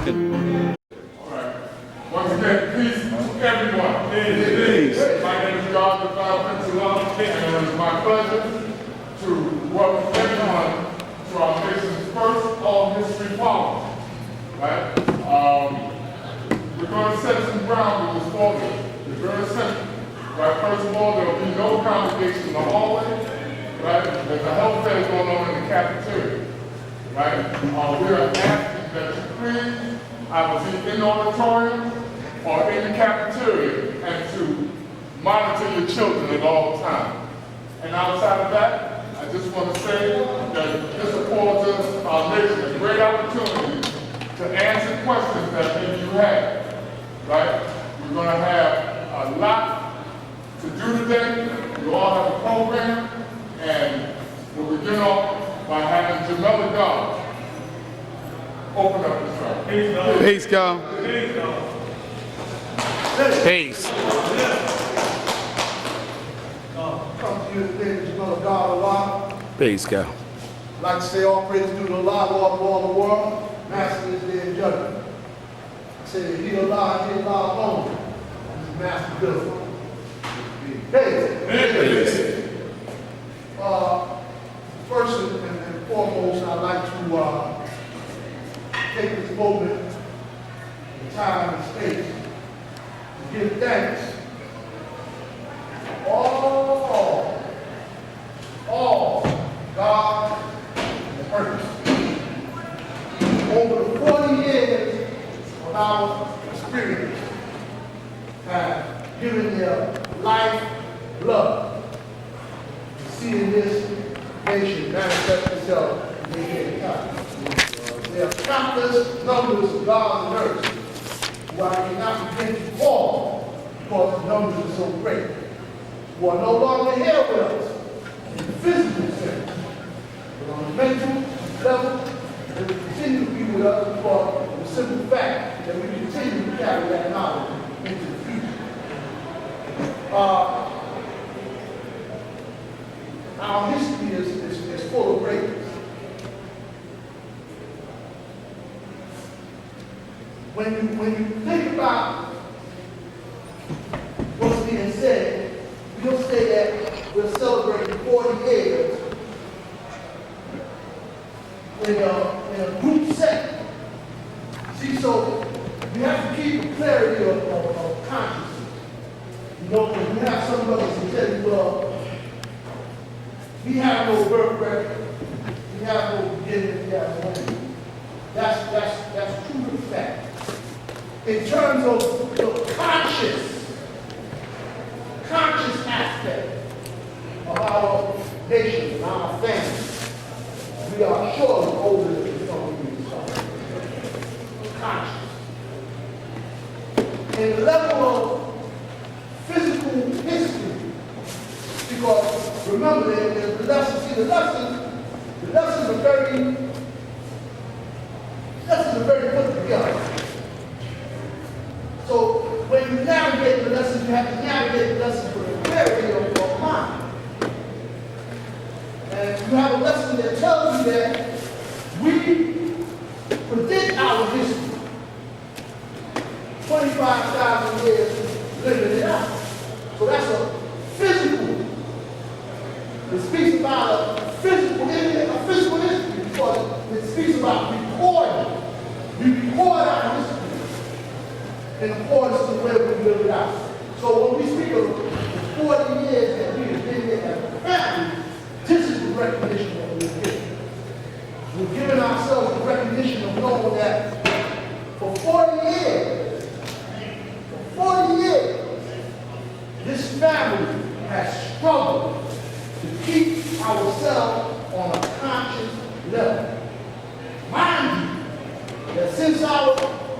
Once again, peace to everyone. Peace. My name is Dr. Prince, and it is my pleasure to welcome everyone to our nation's first all-history forum. Right? We're going to set some ground with this forum. It's very simple. Right? First of all, there will be no congregation in the hallway. Right? There's a health fair going on in the cafeteria. Right? We are asking that you please either be in the auditorium or in the cafeteria and to monitor your children at all times. And outside of that, I just want to say that this affords us, our nation, a great opportunity to answer questions that maybe you have. Right? We're going to have a lot to do today. We all have a program, and we'll begin off by having Jamela God open up the show. Peace, God. Peace. Come to you today, Jamela God, Allah. Peace, God. I'd like to say all praise due to Allah, Lord of all the world, Master is there in judgment. I say, He Allah alone, His Master good. Peace. First and foremost, I'd like to take this moment, the time and space, to give thanks all God and purpose. Over the 40 years of our experience have given their life, blood, to seeing this nation manifest itself in their time. There are countless numbers of God's nurses who I cannot begin to call because the numbers are so great, who are no longer here with us in the physical sense, but on the mental level, they will continue to be with us because of the simple fact that we continue to carry that knowledge into the future. Our history is full of greatness. When you think about what's being said, you'll say that we're celebrating 40 years in a group setting. See, so you have to keep the clarity of consciousness. You know, because we have some of us who tell you, well, we have no birth record, we have no beginning, we have no end. That's true to fact. In terms of the conscious aspect of our nation and our family, we are surely older than some of you conscious. In the level of physical history, because remember the lessons, the lessons are very put together. So when you navigate the lessons, you have to navigate the lessons with a clarity of your mind. And you have a lesson that tells you that we predict our history 25,000 years living it out. So that's a physical. It speaks about a physical history because it speaks about recording. We record our history in accordance to the way we live it out. So when we speak of the 40 years that we have been here as a family, this is the recognition that we're giving. We're giving ourselves the recognition of knowing that for 40 years, this family has struggled to keep ourselves on a conscious level. Mind you, that since our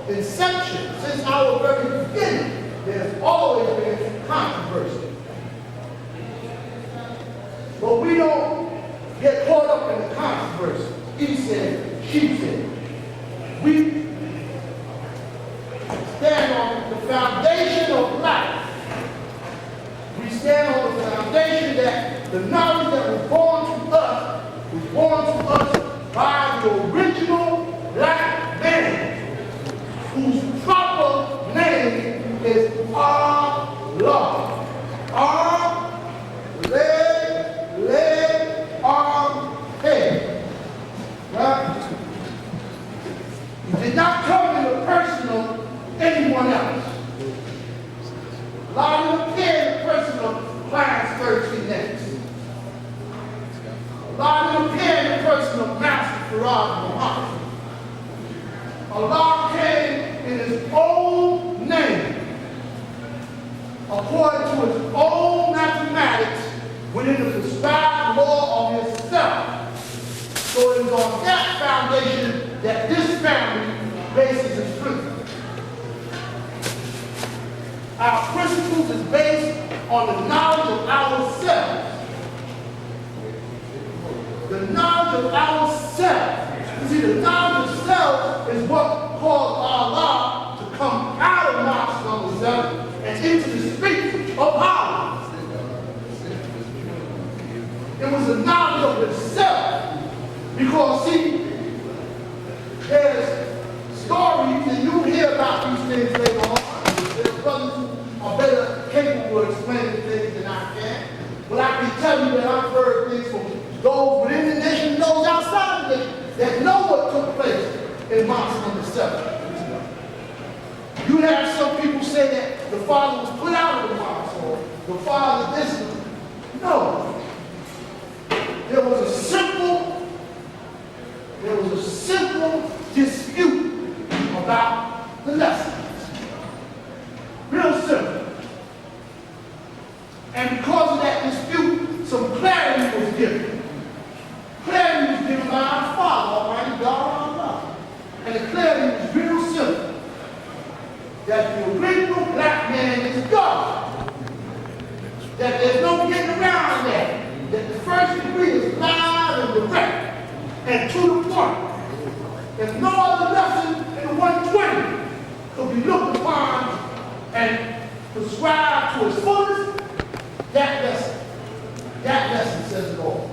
inception, since our very beginning, there's always been controversy. But we don't get caught up in the controversy. He said, she said. We stand on the foundation of life. We stand on the foundation that the knowledge that was born to us by the original black man. person of Master Farad Muhammad. Allah came in his own name, according to his own mathematics, within the prescribed law of himself. So it is on that foundation that this family bases its principles. Our principles is based on the knowledge of ourselves. The knowledge of ourselves. You see, the knowledge of self is what caused Allah to come out of Mount Sinai and into the streets of Allah. It was the knowledge of itself. Because, see, there's stories, and you hear about these things later on. There's brothers who are better capable of explaining things than I can. But I can tell you that I've heard things from those within the nation and those outside the nation that know what took place in Mount number 7. You have some people say that the father was put out of the mosque or the father this. No. There was a simple dispute about the lessons. Real simple. And because of that dispute, some clarity was given. Clarity was given by our Father, Almighty God, our God. And the clarity was real simple. That the original black man is God. That there's no getting around that. That the first degree is live and direct and to the point. There's no other lesson in the 120 could be looked upon and prescribed to its fullest. That lesson says it all.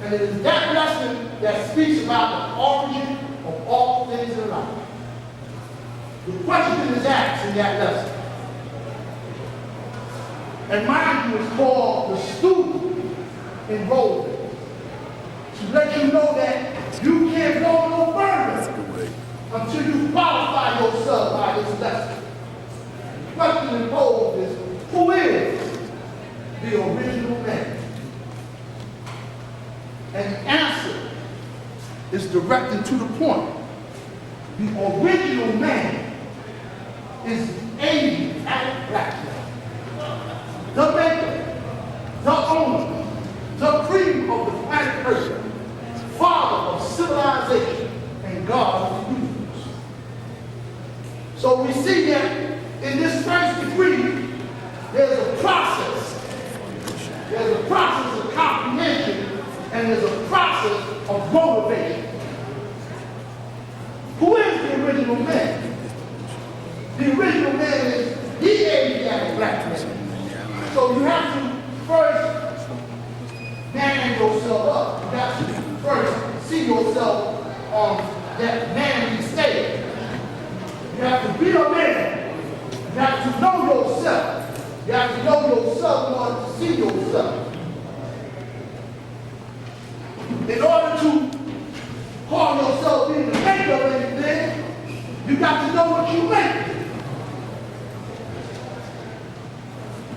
And it is that lesson that speaks about the origin of all things in life. The question is asked in that lesson. And mind you, it's called the student enrollment. To let you know that you can't go no further until you qualify yourself by this lesson. The question imposed is, who is the original man? And the answer is directed to the point. The original man is the Asian black man. The maker, the owner, the cream of the planet Earth, father of civilization, and God of the universe. So we see that in this first degree, there's a process. There's a process of comprehension, and there's a process of motivation. Who is the original man? The original man is the Asiatic black man. So you have to first man yourself up. You have to first see yourself on that manly stage. You have to be a man. You have to know yourself. You have to know yourself in order to see yourself. In order to call yourself being the maker of anything, you got to know what you make.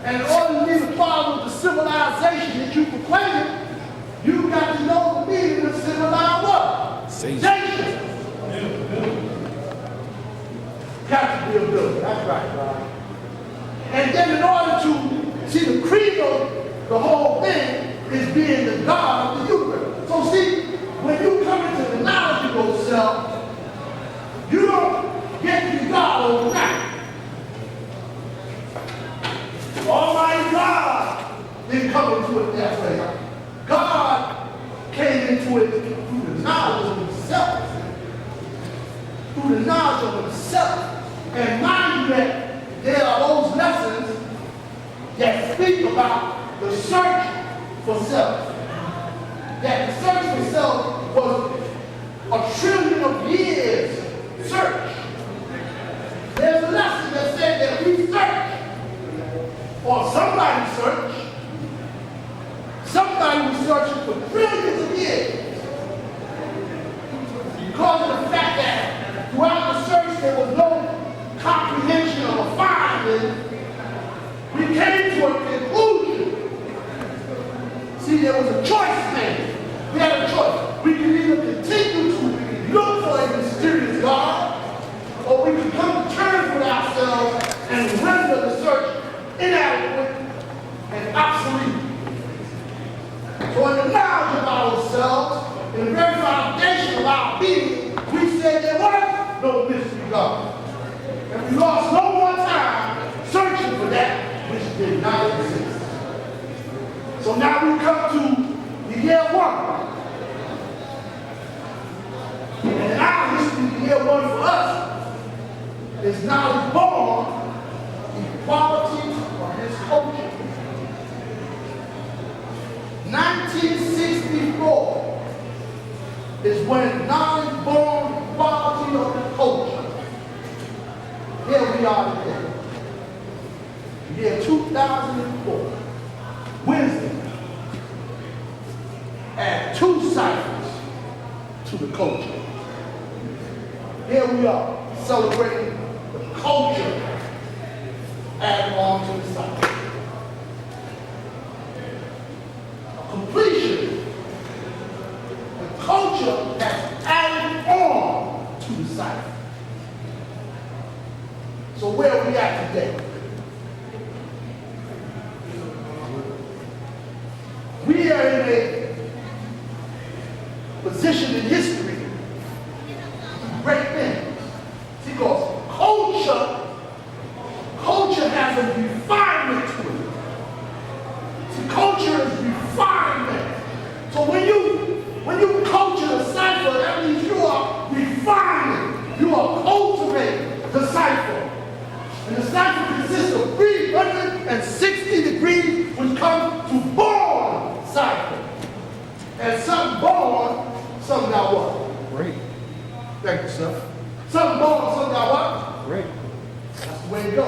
And in order to be the father of the civilization that you proclaim, you got to know the meaning of civilized what? Nation. Got to be a builder. That's right, God. And then in order to see the creed of the whole thing is being the God of the universe. So see, when you come into the knowledge of yourself, you don't get to be God overnight. Almighty God didn't come into it that way. God came into it through the knowledge of himself. Through the knowledge of himself. And mind you that there are those lessons that speak about the search for self. That the search for self was a trillion of years search. There's a lesson that said that we search. Or somebody searched. Somebody was searching for trillions of years. Because of the fact that throughout the search there was no comprehension of a finding, we came to a conclusion. See, there was a choice made. We had now we come to the year one. And in our history, the year one for us is now born equality of his culture. 1964 is when non-born equality of the culture. Here we are today. Year 2004. Wednesday. Add 2 ciphers to the culture. Here we are celebrating the culture added on to the cipher. Completion. The culture that's added on to the cipher. So where are we at today? We are in a position in history to break things. Because culture has a refinement to it. See, culture is refinement. So when you culture the cipher, that means you are refining, you are cultivating the cipher. And the cipher consists of 360 degrees, which comes to born cipher. And some born, some got what? Great. Thank you, sir. Some born, some got what? Great. That's the way to go.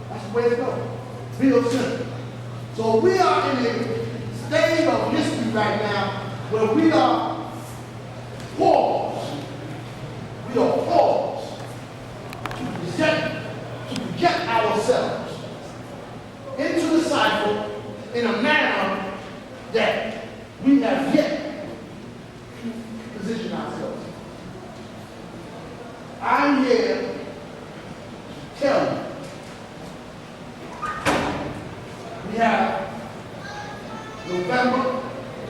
That's the way to go. Real simple. So we are in a stage of history right now where we are paused. We are paused to project ourselves into the cycle in a manner that we have yet positioned ourselves. I'm here to tell you we have November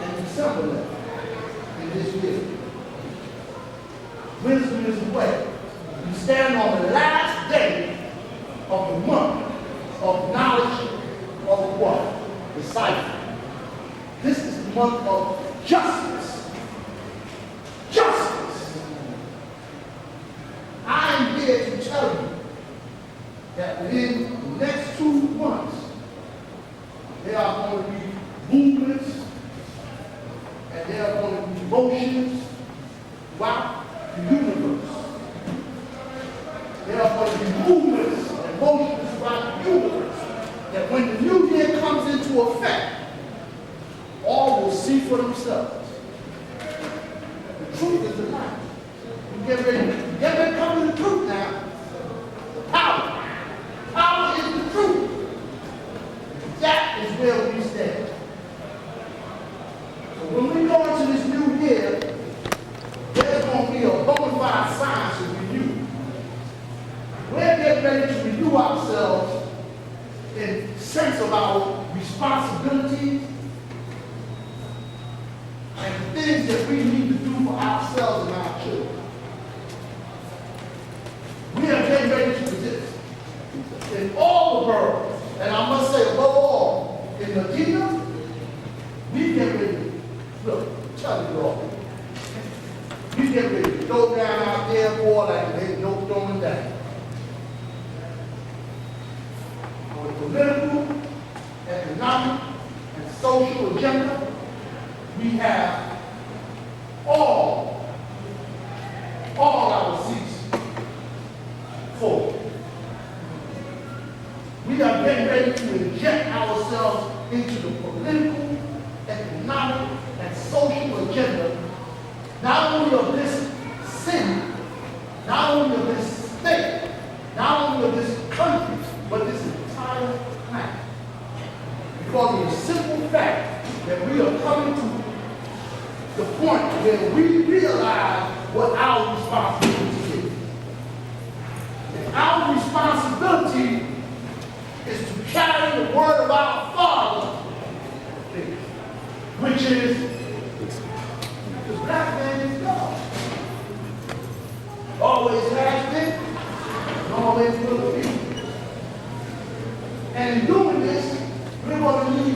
and December left in this year. Wisdom is the way. We stand on the last day of the month of knowledge of what? The cipher. This is the month of justice. Justice. I am here to tell you that within the next 2 months, there are going to be movements and there are going to be motions throughout the universe. There are going to be movements and motions throughout the universe that when the new year comes into effect, all will see for themselves. The truth is the light. You get ready to come to the truth now. The power. Power is the truth. That is where we stand. So when we go into this new year, there's going to be a bona fide science of renew. We're getting ready to renew ourselves in sense of our responsibilities and the things that we need to do for ourselves and our children. We are getting ready to resist in all the boroughs, and I must say above all, in Medina, we get ready to, look, tell you all, we get ready to go down out there, boy, like there's no throwing down. On the political, economic, and social agenda, we have all our seats full. We are getting ready to inject ourselves into the political, economic, and social agenda, not only of this city, not only of this state, not only of this country, but this entire planet. Because of the simple fact that we are coming to the point where we realize what our responsibility is. And our responsibility is to carry the word of our Father, which is the black man is God. Always has been, and always will be. And in doing this, we're going to need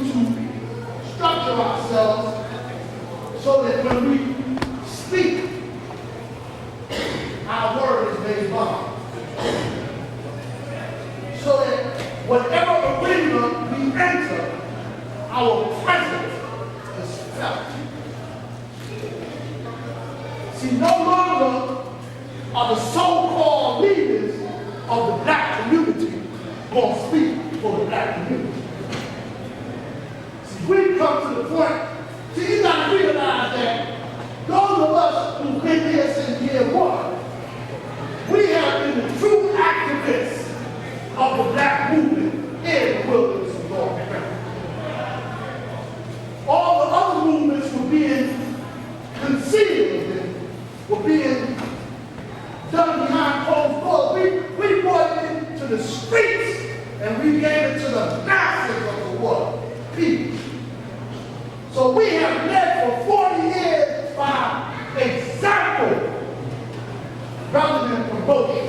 ourselves so that when we speak, our word is made bond. So that whatever arena we enter, our presence is felt. See, no longer are the so-called leaders of the black community going to speak for the black community. See, we've come to the point, see, you got to realize that those of us who've been here since year one, we have been the true activists of the black movement in the wilderness of North America. All the other movements were being concealed and were being done behind closed doors. We brought it into the streets and we gave it to the masses of the world, people. So we have led for 40 years by example rather than promotion.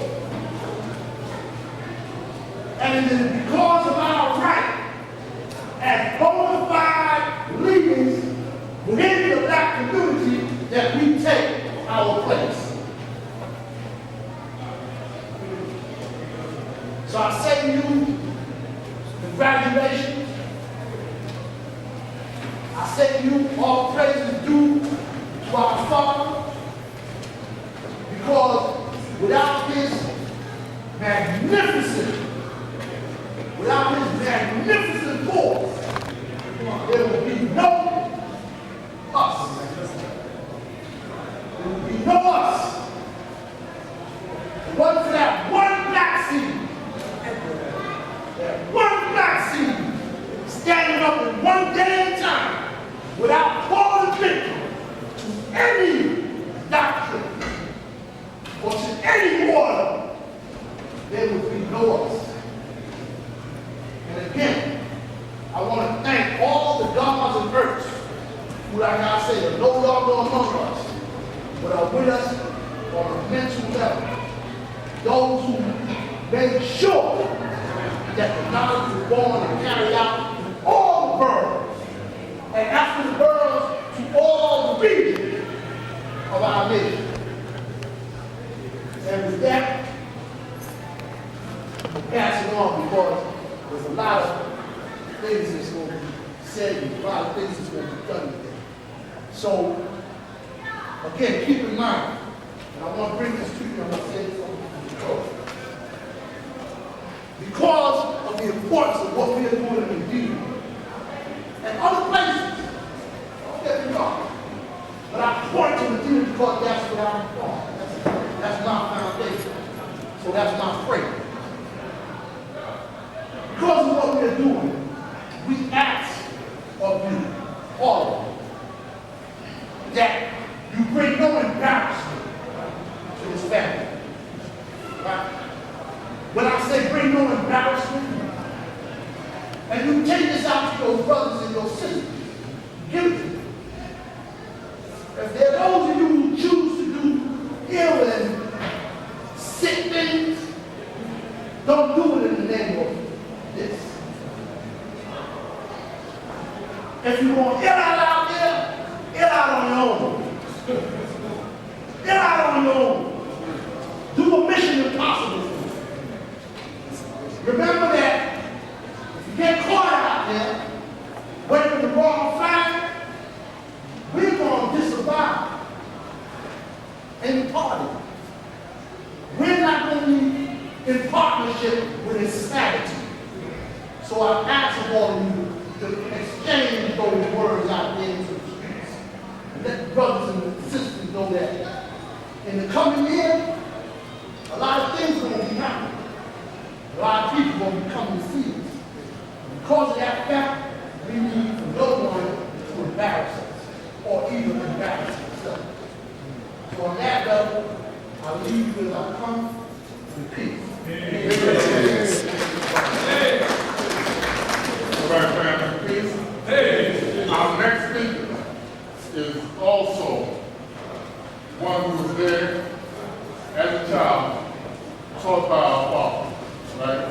And it is because of our right as bona fide leaders within the black community that we take our place. So I say to you, congratulations. I say to you, all praise is due to our Father, because without his magnificent force, there will be no us. There will be no us. But for that one black seed, standing up in one day at a time without falling victim to any doctrine or to any order, there would be no us. And again, I want to thank all the gods and earths who, like I said, are no longer among us, but are with us on a mental level. Those who made sure that the knowledge was born and carried out in all the boroughs, and after the boroughs to all the regions of our nation. And with that, we'll pass it on because there's a lot of things that's going to be said and a lot of things that's going to be done today. So, again, keep in mind, and I want to bring this to you, I'm going to say this before. Because of the importance of what we are doing in Indeed and other places, don't get me wrong, but I point to Medina because that's where I'm from. That's my foundation. So that's my prayer. Because of what we're doing, we ask of you, all of you, that you bring no embarrassment to this family. Right? When I say bring no embarrassment, and you take this out to your brothers and your sisters, give it to them. If there are those of you who choose to do ill and sick things, don't do it in the name of this. If you want ill out there, ill out on your own. Ill out on your own. Do a mission impossible. Remember that if you get caught out there, waiting the wrong flag, we're going to disavow any party. We're not going to be in partnership with insanity. So I ask of all of you to exchange those words out there into the streets. And let the brothers and sisters know that in the coming year, a lot of things are going to be happening. A lot of people will be coming to see us. Because of that fact, we need no one to embarrass us or even embarrass ourselves. So on that level, I leave you as I come with peace. All right, family, peace. Hey. Our next speaker is also one who was there as a child, taught by our father. Right?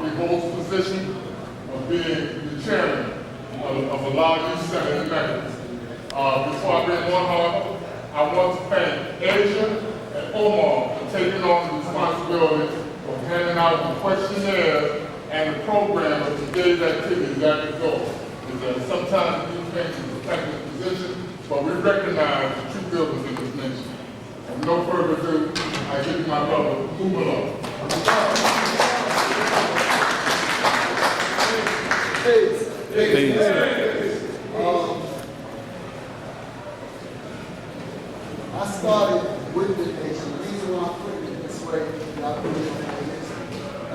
He holds the position of being the chairman of a large Before I bring one home, I want to thank Asia and Omar for taking on the responsibility of handing out the questionnaires and the program of today's activities at the door. Sometimes these things is a technical position, but we recognize the true builders in this nation. And no further ado, I give you my brother, Umalo. I started with the nation. The reason why I'm putting it this way, I put it on the nation.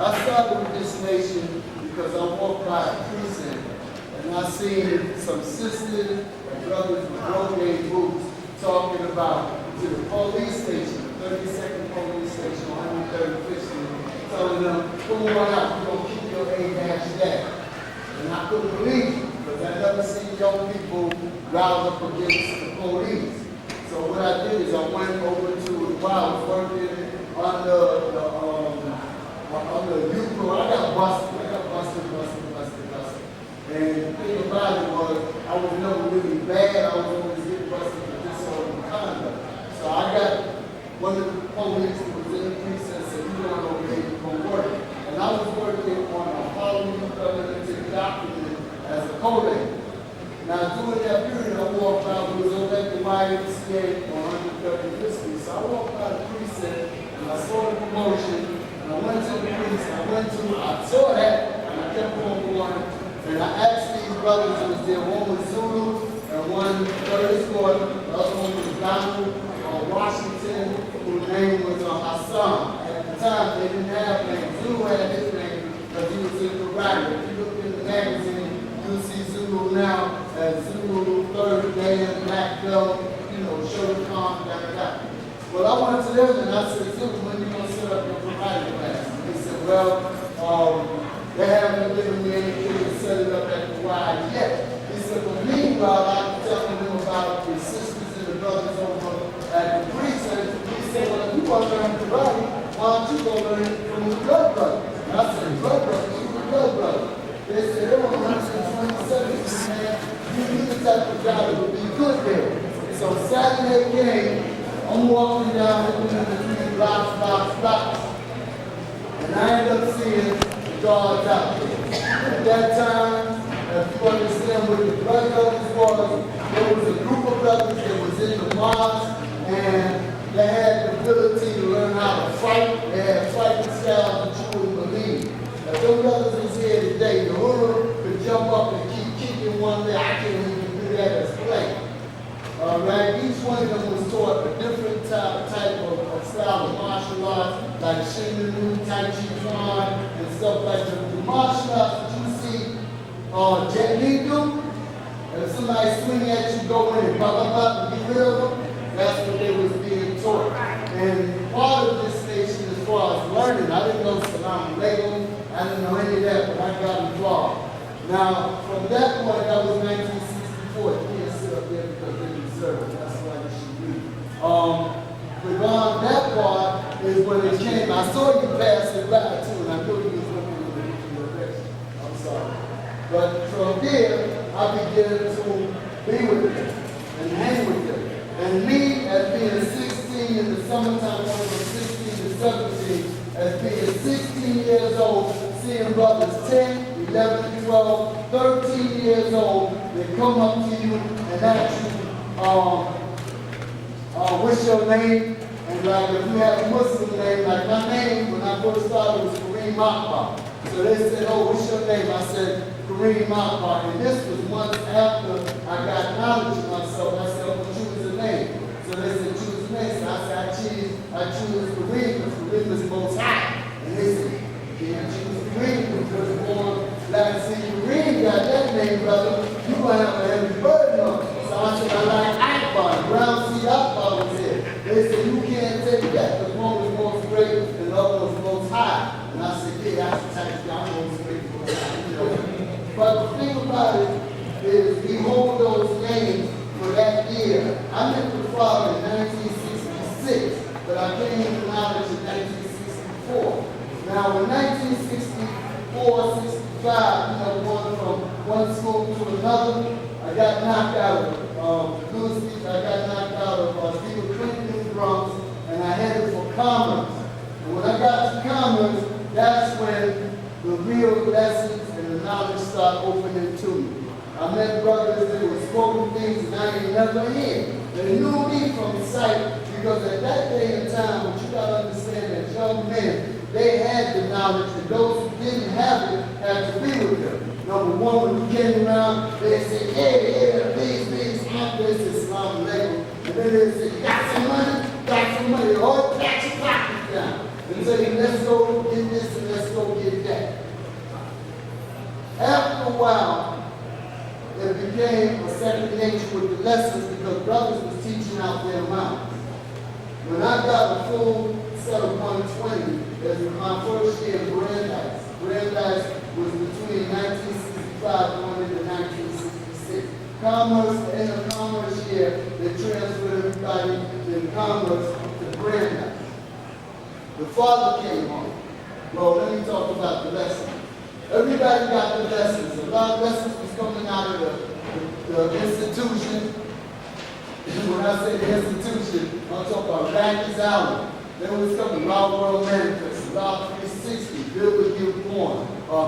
I started with this nation because I walked by a precinct and I seen some sisters and brothers with brocade boots talking about to the police station, the 32nd police station on 135th Street, telling them, come on out, we're going to keep your A-dash. And I couldn't believe it because I never seen young people rise up against the police. So what I did is I went over to, while I was working under youth program. I got busted. And the thing about it was, I was never really bad. I was always getting busted for disorderly conduct. So I got one of the police who was in the precinct said, you don't know where you're going to work. And I was working on a Halloween covenanted document as a co-labor. Now, during that period, I walked out, it was over at the YMCA on 135th Street. So I walked out the precinct, and I saw the promotion, and I went to the precinct, I saw that, and I kept on going, and I asked these brothers who was there, one was Zulu, and one Curtis Gordon, the other one was Donald Washington, whose name was Hassan. At the time, they didn't have names. Zulu had his name, because he was in karate. If you look in the magazine, you'll see Zulu now as Zulu, third dan, black belt, Shogun Khan, Well, I went to them and I said, Zulu, when you going to set up your karate class? And they said, well, they haven't given me anything to set it up at the Y yet. He said, well, meanwhile, I'm telling them about the sisters and the brothers over at the precinct. He said, well, if you want to learn karate, why don't you go learn it from the blood brothers? And I said, blood brothers? Who's the blood brothers? They said, they were 127, man. You need the type of guy that would be good there. So Saturday came, I'm walking down between blocks. And I ended up seeing the guards out there. At that time, if you understand what the blood brothers was, there was a group of brothers that was in the mosque, and they had the ability to learn how to fight. They had fighting styles that you wouldn't believe. If those brothers was here today, the Huru could jump up and keep kicking one leg. I can't even do that as play. Right? Each one of them was taught a different type of style of martial arts, like Shinryu, Tai Chi Chuan, and stuff like that. The martial arts that you see Jet Li do, if somebody swing at you, go in and get rid of them, that's what they was being taught. And part of this nation, as far as learning, I didn't know Salam Alaikum, I didn't know any of that, but I got involved. Now, from that point, that was 1964. You can't sit up there because they deserve it. That's why you should read. Beyond that part is when it came. I saw you pass it by too, and I knew you was looking in the direction. I'm sorry. But from there, I began to be with them and hang with them. And me, as being 16 in the summertime, when I was 16 to 17, as being 16 years old, seeing brothers 10, 11, 12, 13 years old, they come up to you and ask you, what's your name? And like if you have a Muslim name, like my name when I first started was Kareem Akbar. So they said, oh, what's your name? I said, Kareem Akbar. And this was months after I got knowledge of myself. I said, oh, choose a name. So they said, choose a name. So I said, I choose Kareem because Kareem is most high. And they said, you can't choose Kareem because born like see Kareem got that name, brother. You're going to have a heavy burden on it. So I said, I like Akbar. Brown C. Akbar was here. They said, you can't take that. The one was most great and the other was most high. And I said, yeah, that's the type of guy I'm most great for. But the thing about it is we hold those names for that year. I met the father in 1966, but I came to knowledge in 1964. Now in 1964, 65, going from one school to another, I got knocked out of real lessons and the knowledge start opening to me. I met brothers that were spoken things that I ain't never heard. They knew me from sight because at that day and time, what you got to understand that young men, they had the knowledge, and those who didn't have it had to be with them. Number one, when you came around, they say, hey, please, my business, Islam label. And then they say, got some money, oh, pat your pockets down. And say, let's go get this and let's go get that. After a while, it became a second nature with the lessons because brothers was teaching out their mouths. When I got a full set of 120, as my first year in Brandeis. Brandeis was between 1965 going into 1966. Commerce, the end of commerce year, they transferred everybody in commerce to Brandeis. The father came home. Well, let me talk about the lessons. Everybody got the lessons. A lot of lessons was coming out of the institution. When I say the institution, I'm talking about Rikers Island. There was coming Raw World Manifest, Raw 360, Build with You Born,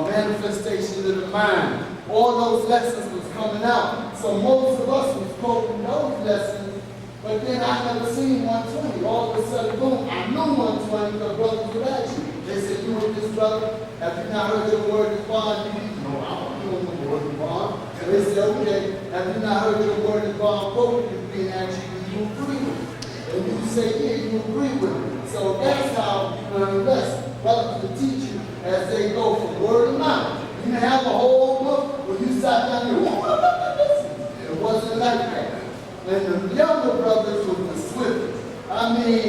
Manifestation of the Mind. All those lessons was coming out. So most of us was quoting those lessons, but then I never seen 120. All of a sudden, boom, I knew 120 because brothers would ask you. They said, you with this brother? Have you not heard your word is bond? No, I don't know the word is bond. And they said, okay, have you not heard your word is bond? Quoted is being asked you, you agree with it. And you say, yeah, you agree with it. So that's how you learn the lesson. Brothers will teach you as they go from word to mouth. You can have a whole book where you sat down there, it wasn't like that. And the younger brothers were the swiftest. I mean,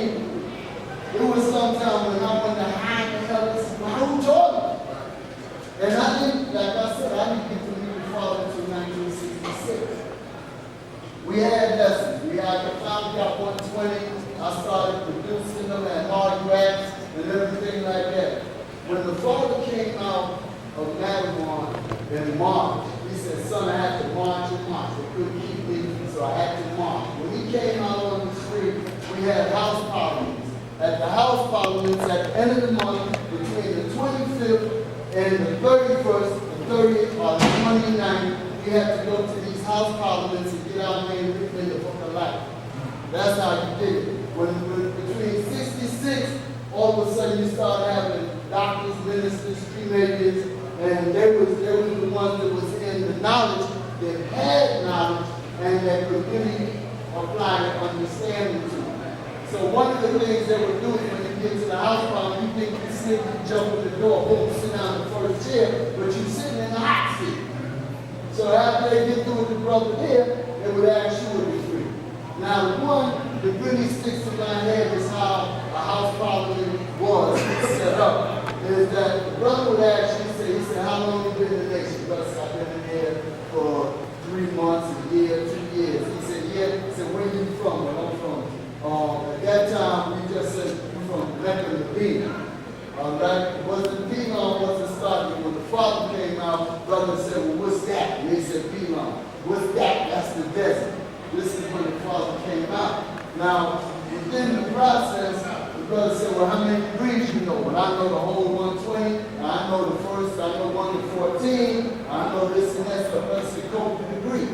it was sometime when I went to hide the hell this is who taught me. And I didn't, like I said, I didn't get to meet the father until 1966. We had lessons. We had the finally got 120. I started producing them at hard racks and everything like that. When the father came out of Matterhorn in March, he said, son, I had to march and march. They couldn't keep me, so I had to march. When he came out on the street, we had house parliaments. At the house parliaments, at the end of the month, between the 25th and the 31st, the 30th, or the 29th, we had to go to these house parliaments and get our name written in the book of life. That's how you did it. When between 66, all of a sudden you start having doctors, ministers, premedics, and they was the ones that was in the knowledge, that had knowledge, and that could really apply the understanding to it. So one of the things they were doing when you get to the house party, you think you sit, you jump in the door, boom, sit down in the first chair, but you're sitting in the hot seat. So after they get through with the brother there, they would ask you to be free. Now the one that really sticks to my head is how a house parliament was set up. Is that the brother would ask you, he said, how long have you been in the nation? Brother said, I've been in here for 3 months, a year, 2 years. He said, yeah. He said, where are you from? Well, I'm from. At that time, we just said, we're from Mecca, Medina. Right? It wasn't Pelon, wasn't starting. When the father came out, brother said, well, what's that? And they said, Pelon. What's that? That's the desert. This is when the father came out. Now, within the process, the brother said, well, how many degrees you know? Well, I know the whole 120. I know the first, I know 1 to 14. I know this and that. So let's say, quote the degree.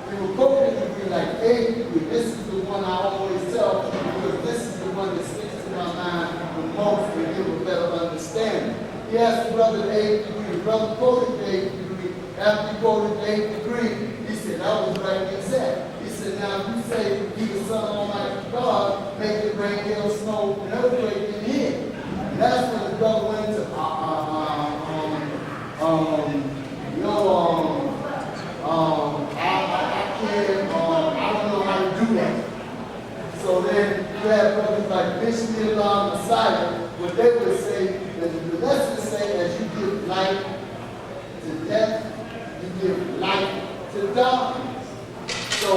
We were quoting the degree like 8 degree. This is the one I always tell because this is the one that sticks to my mind the most and give a better understanding. He asked the brother 8 degree. The brother quoted the 8 degree. After he quoted the 8 degree, he said, that was right and exact. He said, now if you say he the Son of Almighty God, make it rain, hail, snow, and earthquake in here. And that's when the brother went to, I don't know how to do that. So then you have brothers like Bishop Islam Messiah, what they would say, that the lessons say as you give life to death, you give life to darkness. So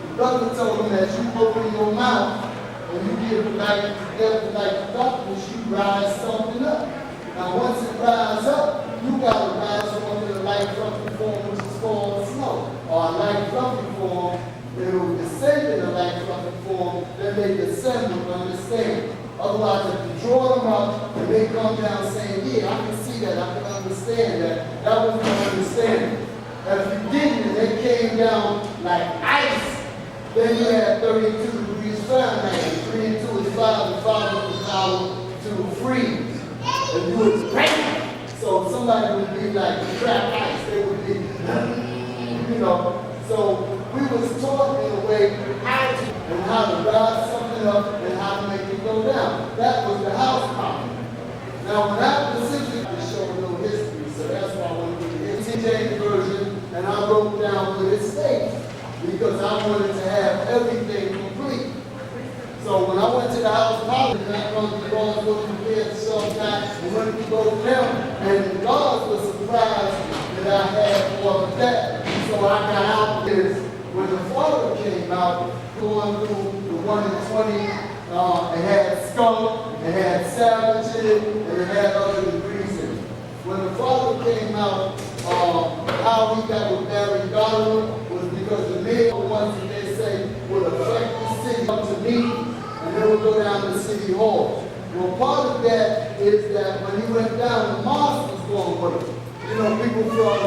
the brother told him that you open your mouth and you give life to death and life to darkness, you rise something up. Now once it rises up, you got to rise up into the light fluffy form, which is called snow, or a light fluffy form. They will descend in a light fluffy form, then they descend with understanding. Otherwise, if you draw them up and they come down saying, yeah, I can see that, I can understand understand that. That was my understanding. At the beginning, they came down like ice. Then you had 32 degrees Fahrenheit. 3 and 2 is 5, and 5 is the power to freeze. And you would break. So somebody would be like trapped ice. They would be, you know. So we was taught in a way how to, and how to rise something up and how to make it go down. That was the house power. Now, when I specifically showed no history, so that's why I went to the NTJ version, and I wrote down what it states, because I wanted to have everything complete. So when I went to the house politics, I found the laws were prepared to show time, and went to go down, and the laws were surprised that I had all of that. So I got out this. When the father came out, going through the 1 in 20, it had skunk, it had savage in it, and it had other ingredients in it. When the father came out, how he got with Barry Garland was because the men were ones that they say would affect the city up to me, and they would go down to City Hall. Well, part of that is that when he went down, the mosque was going with him. You know, people from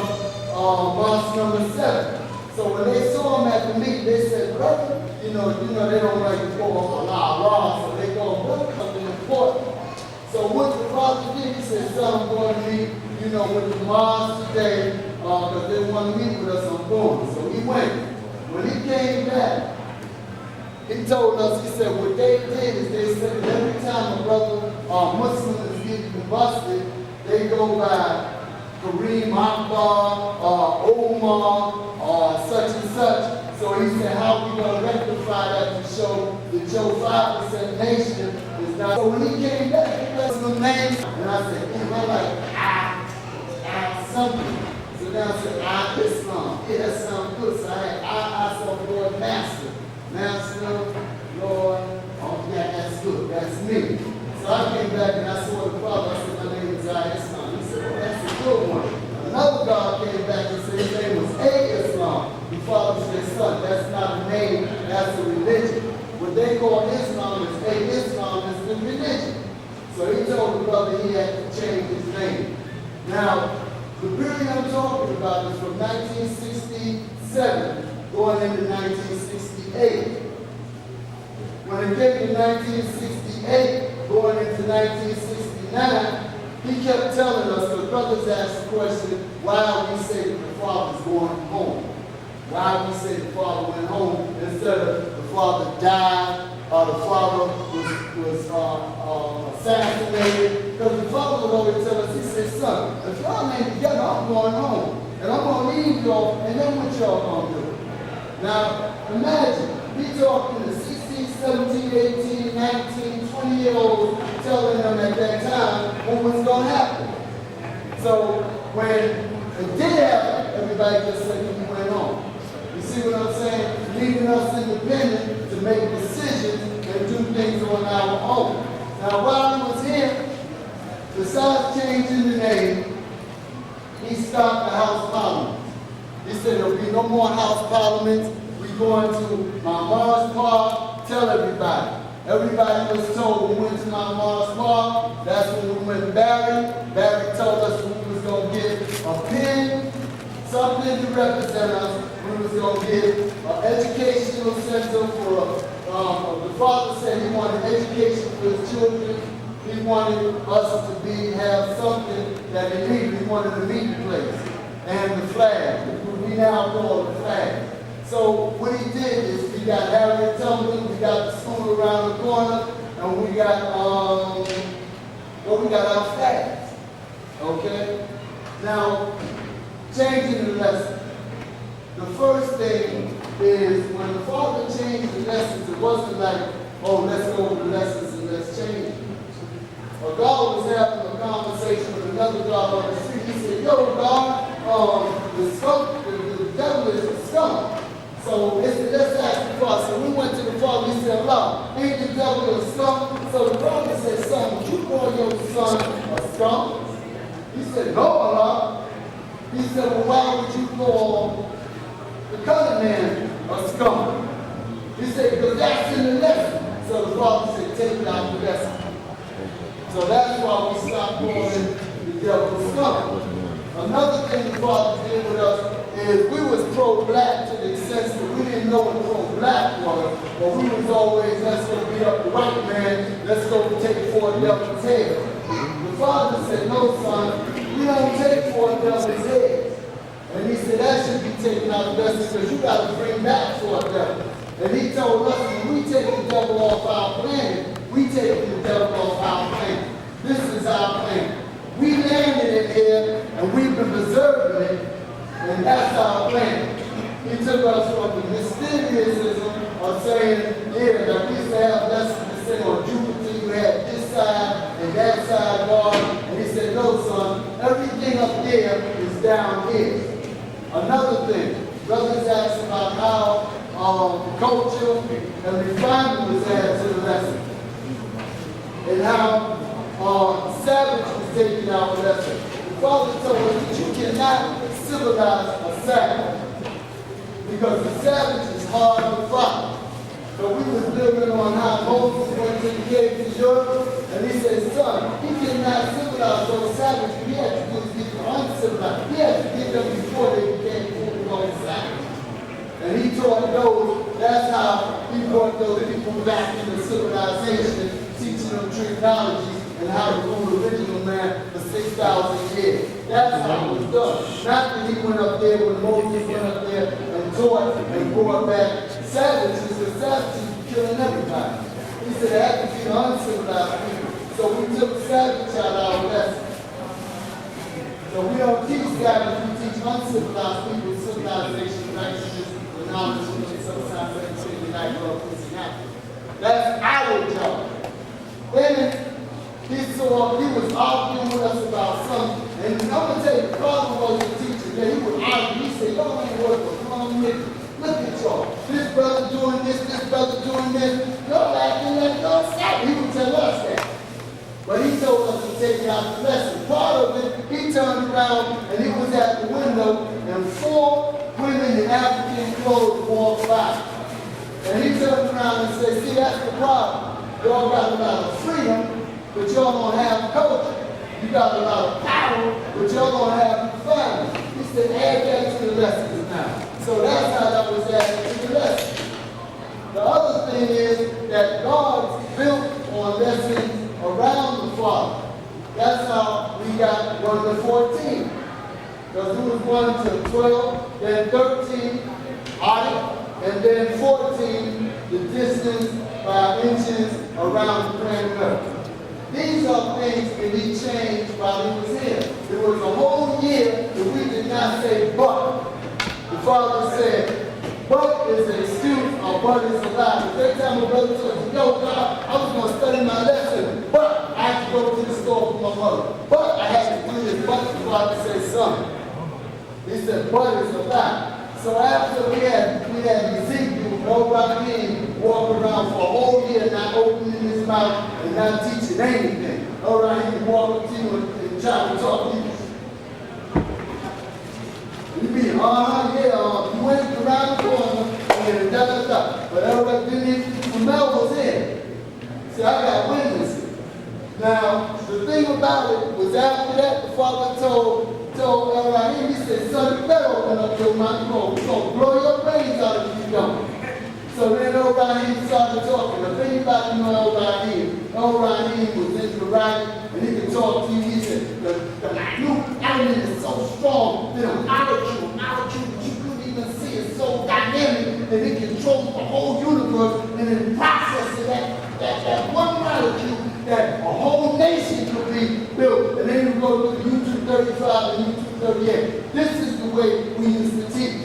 mosque number 7. So when they saw him at the meeting, they said, brother, you know, they don't like to call him Allah, so they call him brother, something important. So what the father did, he said, son, I'm going to meet, you know, with the mosque today, because they want to meet with us on board. So he went. When he came back, he told us, he said, what they did is they said that every time a brother Muslim is getting busted, they go by Kareem Akbar, Omar, such and such. So he said, how we going to rectify that to show that your 5% nation is not. So when he came back, he left some names, and I said, I'm like, something. So now I said, Islam. Yeah, that sounds good. So I had I saw Lord Master. Master, Lord, oh yeah, that's good. That's me. So I came back and I saw the father. I said, my name is Islam. He said, oh, that's a good one. Another God came back and said his name was Islam. The father said, son, that's not a name, that's a religion. What they call Islam is Islam is the religion. So he told the brother he had to change his name. Now, the period I'm talking about is from 1967 going into 1968. When it came to 1968, going into 1969, he kept telling us, the brothers asked the question, why we say that the father's going home? Why we say the father went home instead of the father died or the father was assassinated? Because the father would always tell us, he said, son, if y'all ain't together, I'm going home. And I'm going to leave y'all, and then what y'all going to do? Now, imagine, we talking to 16, 17, 18, 19, 20-year-olds telling them at that time what was going to happen. So when it did happen, everybody just said we went home. You see what I'm saying? Leaving us independent to make decisions and do things on our own. Now, while he was here, besides changing the name, he stopped the House Parliament. He said there'll be no more House Parliaments. We're going to Mars Park. Tell everybody. Everybody was told we went to Mars Park. That's when we went to Barry. Barry told us we was going to get a pin, something to represent us. We was going to get an educational center for, the father said he wanted education for his children. He wanted us to have something that he needed. He wanted a meeting place and the flag. We now call it the flag. So what he did is we got Harriet Tubman, we got the school around the corner, and we got our flags. Okay? Now, changing the lesson. The first thing is when the father changed the lessons, it wasn't like, oh, let's go over the lessons and let's change it. A God was having a conversation with another God on the street. He said, yo, God, the devil is a skunk. So let's ask the father. So we went to the father. He said, Allah, ain't the devil a skunk? So the father said, son, would you call your son a skunk? He said, no, Allah. He said, well, why would you call the colored man a skunk? He said, because that's in the lesson. So the father said, take it out of the lesson. So that's why we stopped calling the devil's stomach. Another thing the Father did with us is we was pro-black to the extent that we didn't know what pro-black was, but we was always, let's go beat up the white man, let's go take for the devil's head. The Father said, no, son, we don't take for the devil's head. And he said, that should be taken out of us because you got to bring back for the devil. And he told us, when we take the devil off our planet, we take the devil off our planet. This is our planet. We landed it here, and we've been preserving it, and that's our planet. He took us from the mysteriousm of saying, yeah, that we used to have lessons to say on Jupiter, you had this side and that side, God. And he said, no, son, everything up there is down here. Another thing, brothers asked about how culture and refinement was added to the lesson, and how savage was taken out of the lesson. The Father told us that you cannot civilize a savage, because the savage is hard to fight. So we was living on how Moses went to the cave to Europe, and he said, son, he cannot civilize those savages. He had to do is get them uncivilized. He had to get them before they became full-blown savages. And he taught those, that's how he brought those people back into civilization, teaching them technologies and how to rule the original man for 6,000 years. That's how it was done. Not that he went up there when Moses went up there and taught and brought back savages, because savages were killing everybody. He said it had to be uncivilized people. So we took savage out of our lesson. So we don't teach savages, we teach uncivilized people civilization, righteousness, knowledge, and sometimes everything like that's our job. Then he was arguing with us about something, and I'm going to tell you, the problem was the teacher, that he would argue. He said, y'all ain't worth wrong with it. Look at y'all. This brother doing this brother doing this. Y'all acting like y'all savage. He would tell us that. But he told us to take it out the lesson. Part of it, he turned around and he was at the window, and 4 women in African clothes walked by. And he turned around and said, see, that's the problem. Y'all got a lot of freedom, but y'all don't have culture. You got a lot of power, but y'all don't have refinement. He said, add that to the lessons now. So that's how that was added to the lesson. The other thing is that God built on lessons around the Father. That's how we got 1 to 14. Because it was 1 to 12, then 13, and then 14, the distance by inches around the planet Earth. These are things that he changed while he was here. It was a whole year that we did not say but. The Father said, but is an excuse or but is a lie. Every time my brother told me, yo, God, I was going to study my lesson, but I had to go to the store with my mother. But I had to do this, but the Father said something. He said, but is a lie. So after we had Ezekiel, no Rahim, walk around for a whole year not opening his mouth and not teaching anything. No Rahim walk up to you and try to talk to you. You be, yeah, you went around the corner and da. But everybody didn't, Mel was in. See, I got witnesses. Now, the thing about it was after that, the Father told Rahim, he said, son, you better open up your mouth. You're going to blow your brains out if you don't. So then Rahim started talking. If anybody know Rahim was into writing, and he could talk to you. He said, the minute element is so strong that a molecule that you couldn't even see is so dynamic that it controls the whole universe, and in the process of that one molecule, that a whole nation could be built. And then we go to YouTube 35 and YouTube 38. This is the way we used to teach.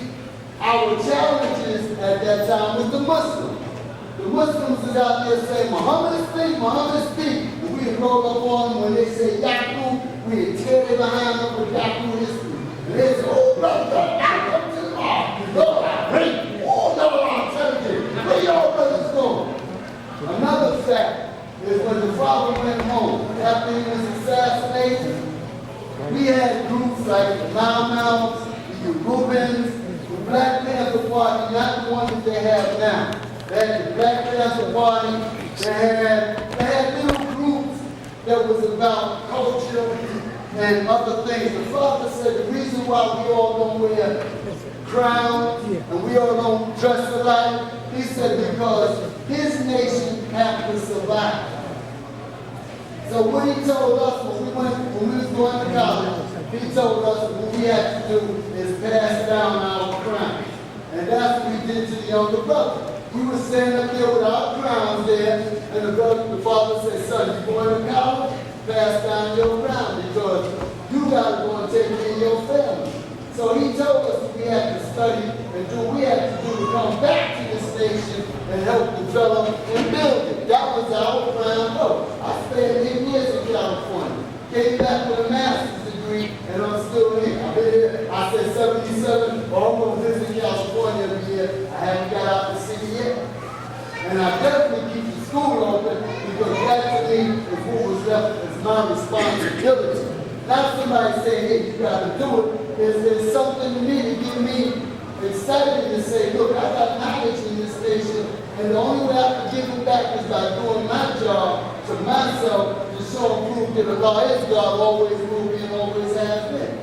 Our challenges at that time was the Muslims. The Muslims is out there saying, Muhammad speak. And we would roll up on them when they say Yaqub, we'd tear their behind them with Yaqub history. And they say, oh, brother, Yaqub to the law. Lord, I hate. Oh, no, I'm telling you. Where y'all brothers going? Another fact is when the Father went home, after he was assassinated, we had groups like the Mau Mau's, the Rubens, the Black Panther Party, not the one that they have now. They had the Black Panther Party, they had little groups that was about culture, and other things. The Father said the reason why we all don't wear crowns and we all don't dress alike, he said because his nation had to survive. So what he told us when we was going to college, he told us what we had to do is pass down our crowns. And that's what we did to the younger brother. We were standing up there with our crowns there, and the father said, son, you going to college? Pass down your crown because you got to go and take care of your family. So he told us that we had to study and do what we had to do to come back to this nation and help develop and build it. That was our crown goal. I spent 8 years in California, came back with a master's degree, and I'm still here. I've been here, I said 77, well, I'm going to visit California every year. I haven't got out the city yet. And I definitely keep the school open because that to me is what was left as my responsibility. Not somebody saying, hey, you got to do it. There's something to me to get me excited to say, look, I got knowledge in this nation, and the only way I can give it back is by doing my job to myself to show and prove that the law is God, always will be and always has been.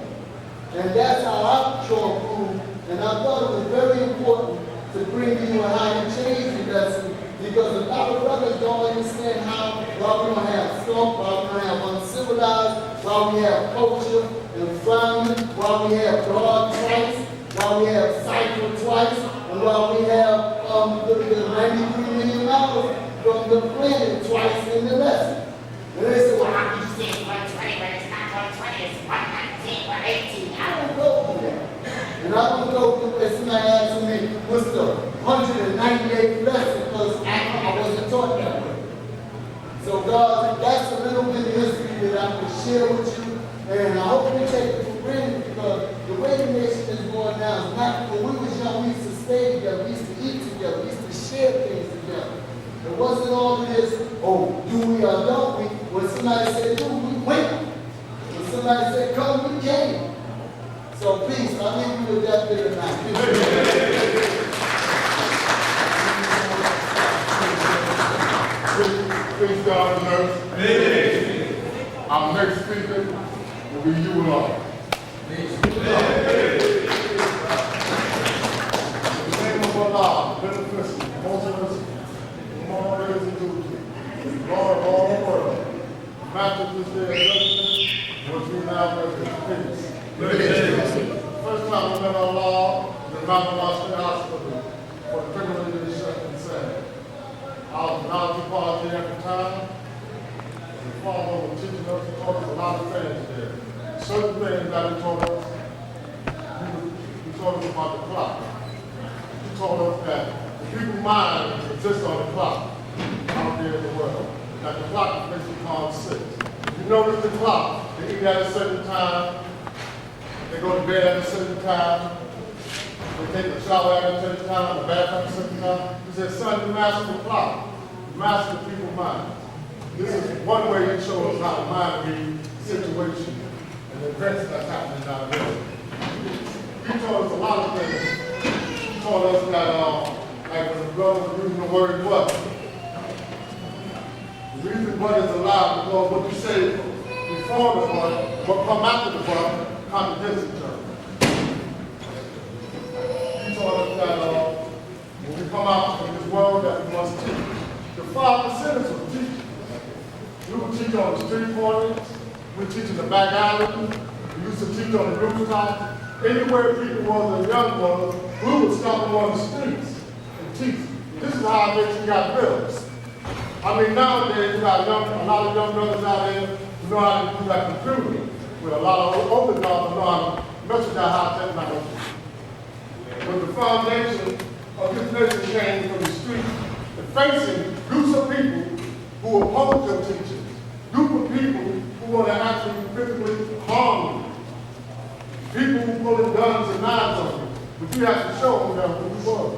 And that's how I show and prove. And I thought it was very important to bring you a how to change the lesson because a lot of brothers don't understand how, why we don't have skunk, why we don't have uncivilized, why we have culture and family, why we have God twice, why we have cycle twice, and why we have the 93 million dollars from the planet twice in the lesson. And they say, well, how can you say it's 120 when it's not 120, it's 119, 118. I don't go through that. And I don't go through that. Somebody asking me, what's the 198th lesson? Because I wasn't taught that way. So God, that's a little bit of history that I can share with you. And I hope you take it for granted because the way the nation is going now is not, when we was young, we used to stay together, we used to eat together, we used to share things together. It wasn't all this, oh, do we or don't we? When somebody said do, we went. When somebody said come, we came. So please, I'll leave you with that bit of knowledge. Please God, nurse. Our next speaker will be you and all. In the name of Allah, beneficent, most more days and duty, Lord of all the world, Master this day of judgment, which we now represent peace. First time we met Allah, the Mount of Hospital for the criminal leadership and sin. I was not too far there at the time. The Father was teaching us, he taught us a lot of things there. Certain things that he taught us, he taught us about the clock. He taught us that the people's mind exists on the clock out there in the world. That the clock is basically called 6. If you notice the clock, they eat at a certain time, they go to bed at a certain time, they take a shower at a certain time, a bath at a certain time. He said, son, you master the clock. You master the people's mind. This is one way he shows us how to mind read situation and the events that's happening down there. He told us a lot of things. He told us that, like when the brother was using the word but. The reason but is allowed because what you say before the but, what come after the but, contradicts each other. He told us that when we come out in this world that we must teach. The Father sent us to teach. We would teach on the street corners, we would teach in the back alley, we used to teach on the rooftop. Anywhere people was and young ones, we would stop them on the streets and teach. This is how I guess you got built. I mean, nowadays you got a lot of young brothers out there who know how to do that computer. With a lot of older brothers who know how to mess with that high technology. But the foundation of this nation came from the street, facing groups of people who oppose your teaching, group of people who want to actually physically harm you, people who pulling guns and knives on you, but you have to show them who you were.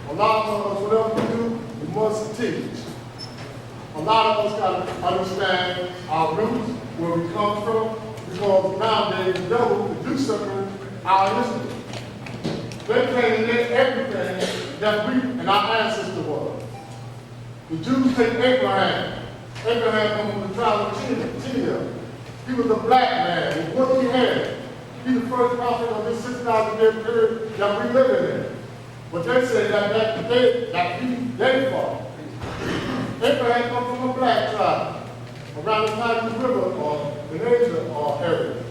A lot of us, whatever we do, we must teach. A lot of us got to understand our roots, where we come from, because nowadays the devil can do something our history. They're claiming everything that we and our ancestors were. The Jews take Abraham. Abraham comes from the tribe of Chittim. He was a black man with what he had. He's the first prophet of this 6,000 year period that we live in. But they say that they fought. Abraham come from a black tribe around the Tigris River or in Asia area.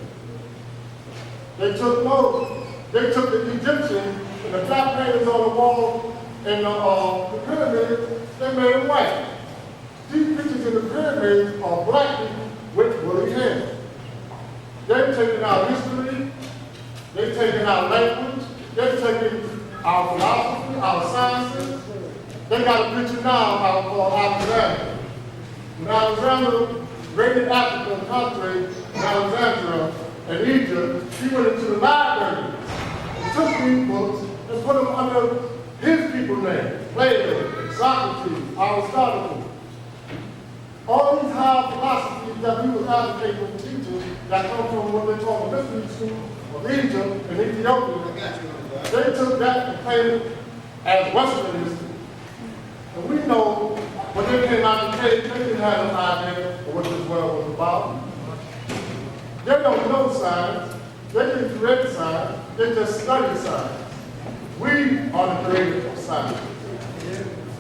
They took Moses. They took the Egyptians and the black paintings on the wall and the pyramids, they made them white. These pictures in the pyramids are black people with woolly hair. They've taken our history, they've taken our language, they've taken our philosophy, our sciences. They got a picture now called Alexander. When Alexander raided African country, Alexandria and Egypt, he went into the libraries and took these books and put them under his people's name, Plato, Socrates, Aristotle. All these high philosophies that we was advocating for teachers that come from what they call the mystery school of Egypt and Ethiopia, they took that and claimed it as Western history. And we know when they came out the cave, they didn't have an idea of what this world was about. They don't know science, they didn't create science, they just study science. We are the creators of science.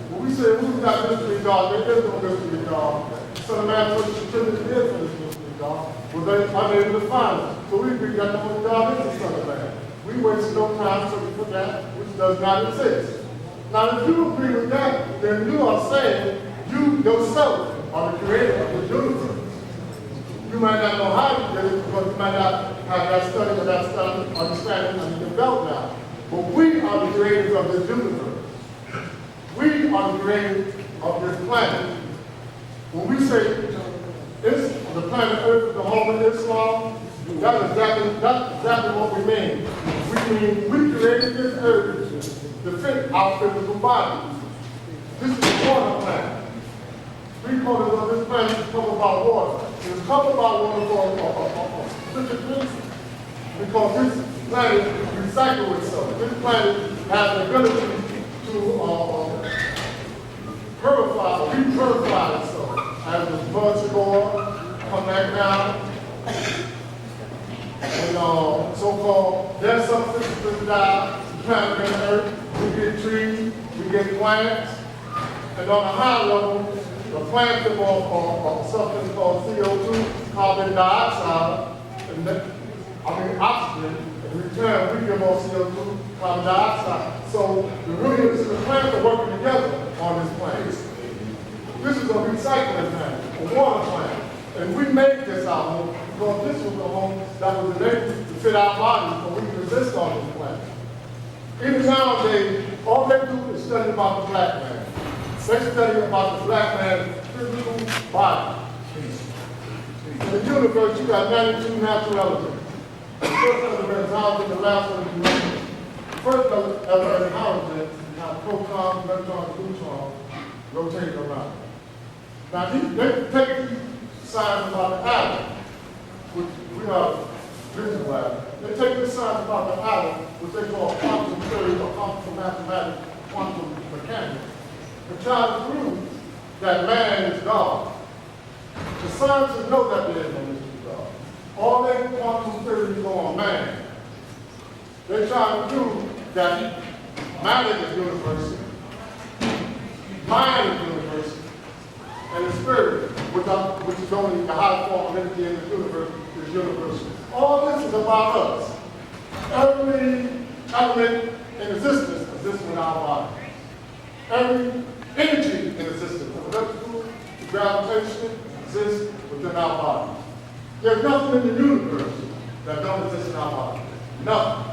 When we say who's got mystery God, there is no mystery God. So the man took the Trinity is for this mystery God, was they unable to find it. So we agree that the only God is the Son of Man. We waste no time searching for that which does not exist. Now if you agree with that, then you are saying you yourself are the creator of the universe. You might not know how you did it because you might not have that study or that study understanding under your belt now. But we are the creators of this universe. We are the creators of this planet. When we say it's the planet Earth, the home of Islam, that's exactly what we mean. We mean we created this earth to fit our physical bodies. This is a water planet. 3/4 of this planet is covered by water. It is covered by water for a specific reason. Because this planet recycles itself. This planet has the ability to repurify itself. As the buds go up, come back down, and so-called dead substances die, the planet in the earth, we get trees, we get plants, and on a high level, the plants give off a substance called CO2, carbon dioxide, and oxygen. In return, we give off CO2, carbon dioxide. So the roots and the plants are working together on this planet. This is a recycling plant, a water plant. And we made this our home because this was a home that was enabled to fit our bodies so we can exist on this planet. Even nowadays, all they do is study about the black man. They study about the black man's physical body. In the universe, you got 92 natural elements. The first element is hydrogen, the last one is uranium. The first element is hydrogen, you have protons, electrons, neutrons rotating around. Now, they take these science about the atom, which we are visualizing. They take this science about the atom, which they call quantum theory or quantum mathematics, quantum mechanics, and try to prove that man is God. The scientists know that there is no mystery God. All their quantum theories go on man. They try to prove that matter is universal, mind is universal, and the spirit, which is only the high form of energy in the universe, is universal. All this is about us. Every element in existence exists within our body. Every energy in existence, from electrical to gravitation, exists within our body. There's nothing in the universe that don't exist in our body. Nothing.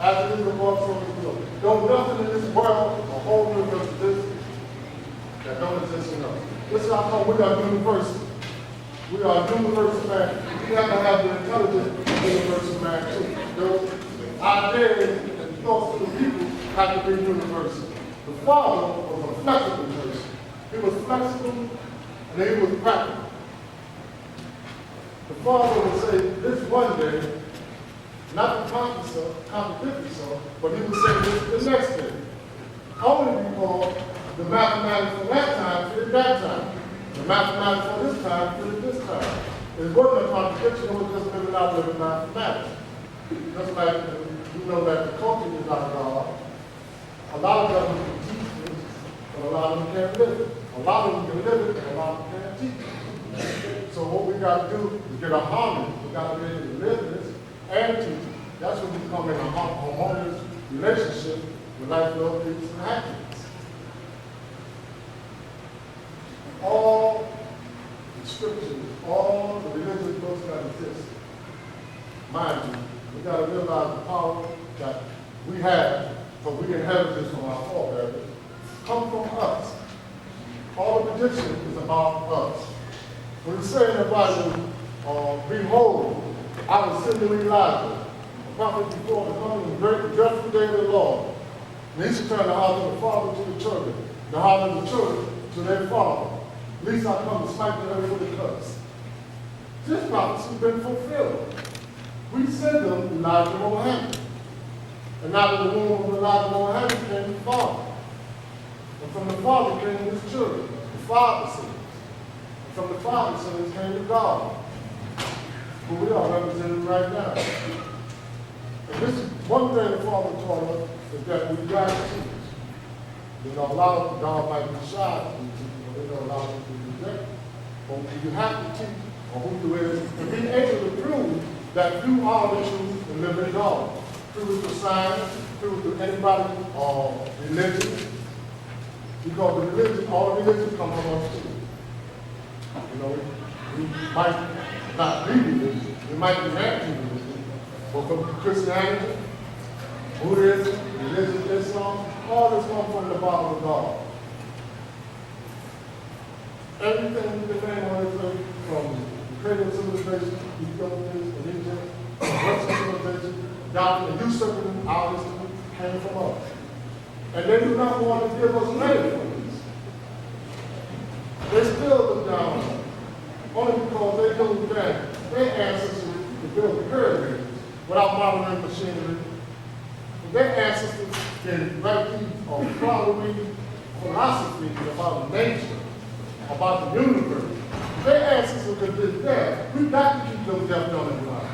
As it is above, so it is below. There's nothing in this world, the whole universe exists, that don't exist in us. This is how come we are universal. We are universal man. We have to have the intelligent universal man too. Those ideas and thoughts of the people have to be universal. The Father was a flexible person. He was flexible and he was practical. The Father would say this one day, not to contradict himself, but he would say this the next day. Only because the mathematics from that time fitted that time. The mathematics from this time fitted this time. It wasn't a contradiction, it was just living out mathematics. Just like you know that the culture is not God. A lot of them can teach this, but a lot of them can't live it. A lot of them can live it, and a lot of them can't teach it. So what we got to do is get a harmony. We got to be able to live this and teach it. That's when we come in a harmonious relationship with life, love, peace, and happiness. All the scriptures, all the religious books that exist, mind you, we got to realize the power that we have, but we inherit this from our forebears, come from us. All the tradition is about us. When we say in the Bible, behold, I will send you Elijah, a prophet before the coming of the great and dreadful day of the Lord. And he should turn the heart of the father to the children, the heart of the children to their father. At least I come to smite the earth with a curse. This prophecy has been fulfilled. We send them Elijah Mohammed. And out of the womb of Elijah Mohammed came the father. And from the father came his children, the father's sons. And from the father's sons came the God, who we are representing right now. And this is one thing the father taught us, is that we got to teach. You know, a lot of God might be shy of teaching, but they don't allow them to reject. But you have to teach on who you is, and be able to prove that you are the true and living God. Prove it to science, prove it to anybody or religion. Because the religion, all religions come from us too. You know, we might not be religious, we might be anti-religion, but from Christianity, Buddhism, religion, Islam, all this comes from the Bible of God. Everything we can name on everything from creative civilization, Ethiopians, and Egypt, Western civilization, down to usurping our history came from us. And they do not want to give us credit for this. They still look down on us, only because they know that their ancestors to build the pyramids without modern machinery. Their ancestors can write these flowery philosophy about nature, about the universe. Their ancestors that did that. We got to keep them deaf, dumb, and blind.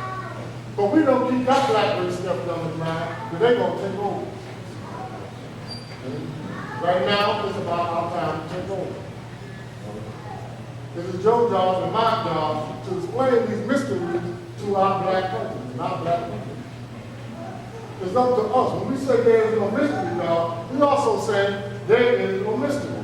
But we don't keep that black race deaf, dumb, and blind, because they're going to take over. And right now, it's about our time to take over. It is your job and my job to explain these mysteries to our black country and our black people. It's up to us. When we say there is no mystery now, we also say there is no mystery.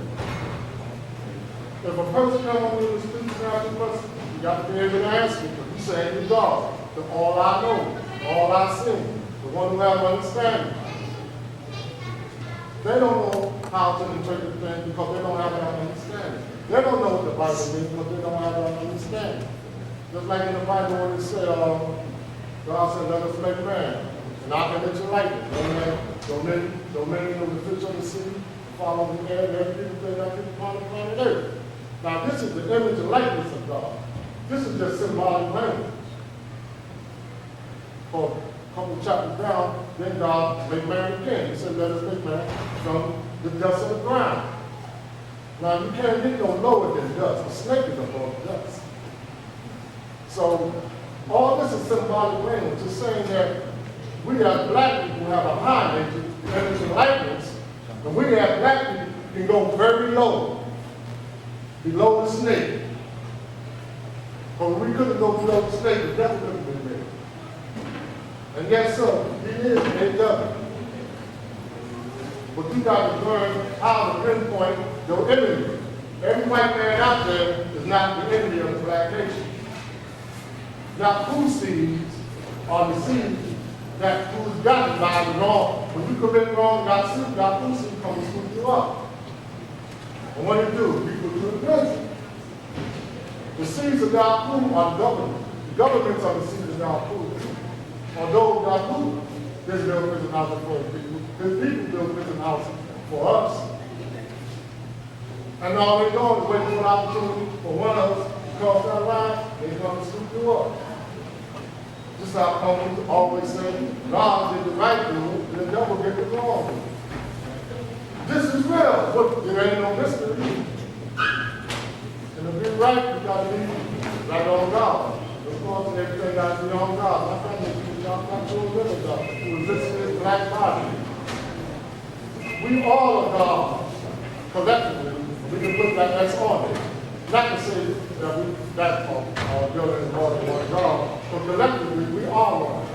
If a person comes on the street and asks a question, you got to be able to answer it, because you say you're God, the all I know, all I see, the one who has understanding. They don't know how to interpret things because they don't have that understanding. They don't know what the Bible means because they don't have that understanding. Just like in the Bible when it said, God said, let us make man. And I can let you like it. Dominion of the fish of the sea, follow the air, and every people that people upon the planet Earth. Now this is the image and likeness of God. This is just symbolic language. For a couple of chapters down, then God made man again. He said, let us make man from the dust of the ground. Now you can't get no lower than dust. A snake is above dust. So all this is symbolic language. It's saying that we as black people have a high nature, image and likeness, and we as black people can go very low, below the snake. But we couldn't go below the snake, the devil couldn't be made. And yes, sir, he is made up. But you got to learn how to pinpoint your enemy. Every white man out there is not the enemy of the black nation. Now, food seeds are the seeds that who's gotten by the wrong. When you commit wrong, God food seed comes and scoop you up. And what do? We put you in prison. The seeds of God food are the government. The governments are the seeds of God food. Although God food, there's no prison housing for the people. There's people build prison houses for us. And all they're doing is waiting for an opportunity for one of us to cross that line, they're going to scoop you up. Just how Combs always say, God did the right do, and the devil did the wrong do. This is real, but there ain't no mystery. And to be right, you got to be right on God. taught everything out of young God. My family was young, not to a little God. Who was listening to this black body. We all are God. Collectively, we can put that X on it. Not to say that we, that building is more than one God, but collectively, we are one.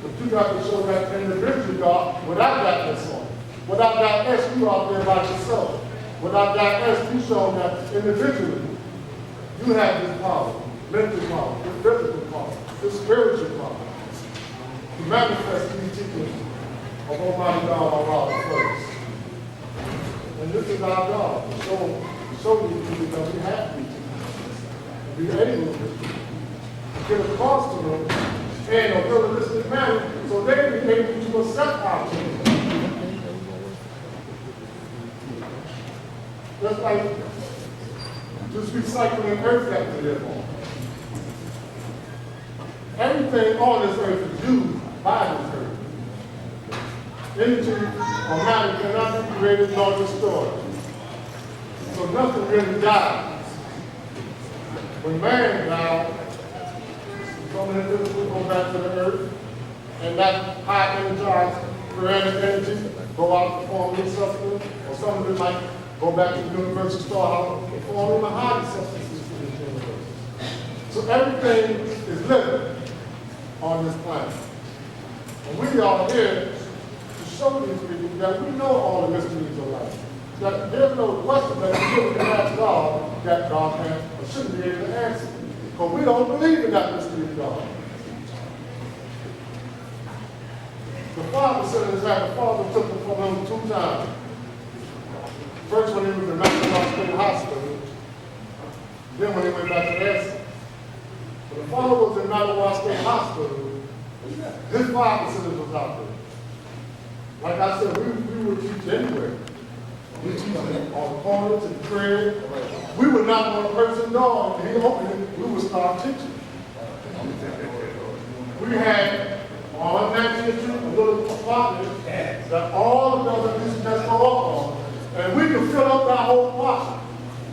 But you got to show that individual God without that S on it. Without that S, you out there by yourself. Without that S, you show that individually, you have this power, mental power, this physical power, this spiritual power, to manifest these teachings of Almighty God on our first. And this is our God, to show these people that we have these teachings, and be able to get across to them in a realistic manner, so they be able to accept our teachings. Just like just recycling earth that we live on. Everything on this earth is used by this earth. Energy or matter cannot be created nor destroyed. So nothing really dies. When man dies, some of the people go back to the earth, and that high energized creative energy go out to form new substance, or some of it might go back to the universal storehouse and form even higher substances for this universe. So everything is living on this planet. And we are here to show these people that we know all the mysteries of life. That there's no question that we really can ask God that God can or shouldn't be able to answer. Because we don't believe in that mystery of God. The Father said that the Father took him from him 2 times. First when he was in Maxwell State Hospital, then when he went back to Edson. But the Father was in Maxwell State Hospital, his Father facility was out there. Like I said, we would teach anywhere. We teach on the corners and the crib. We would knock on a person's door and he opened it, we would start teaching. We had on 19th Street a little apartment that all the brothers used to just go up on. And we could fill up that whole apartment.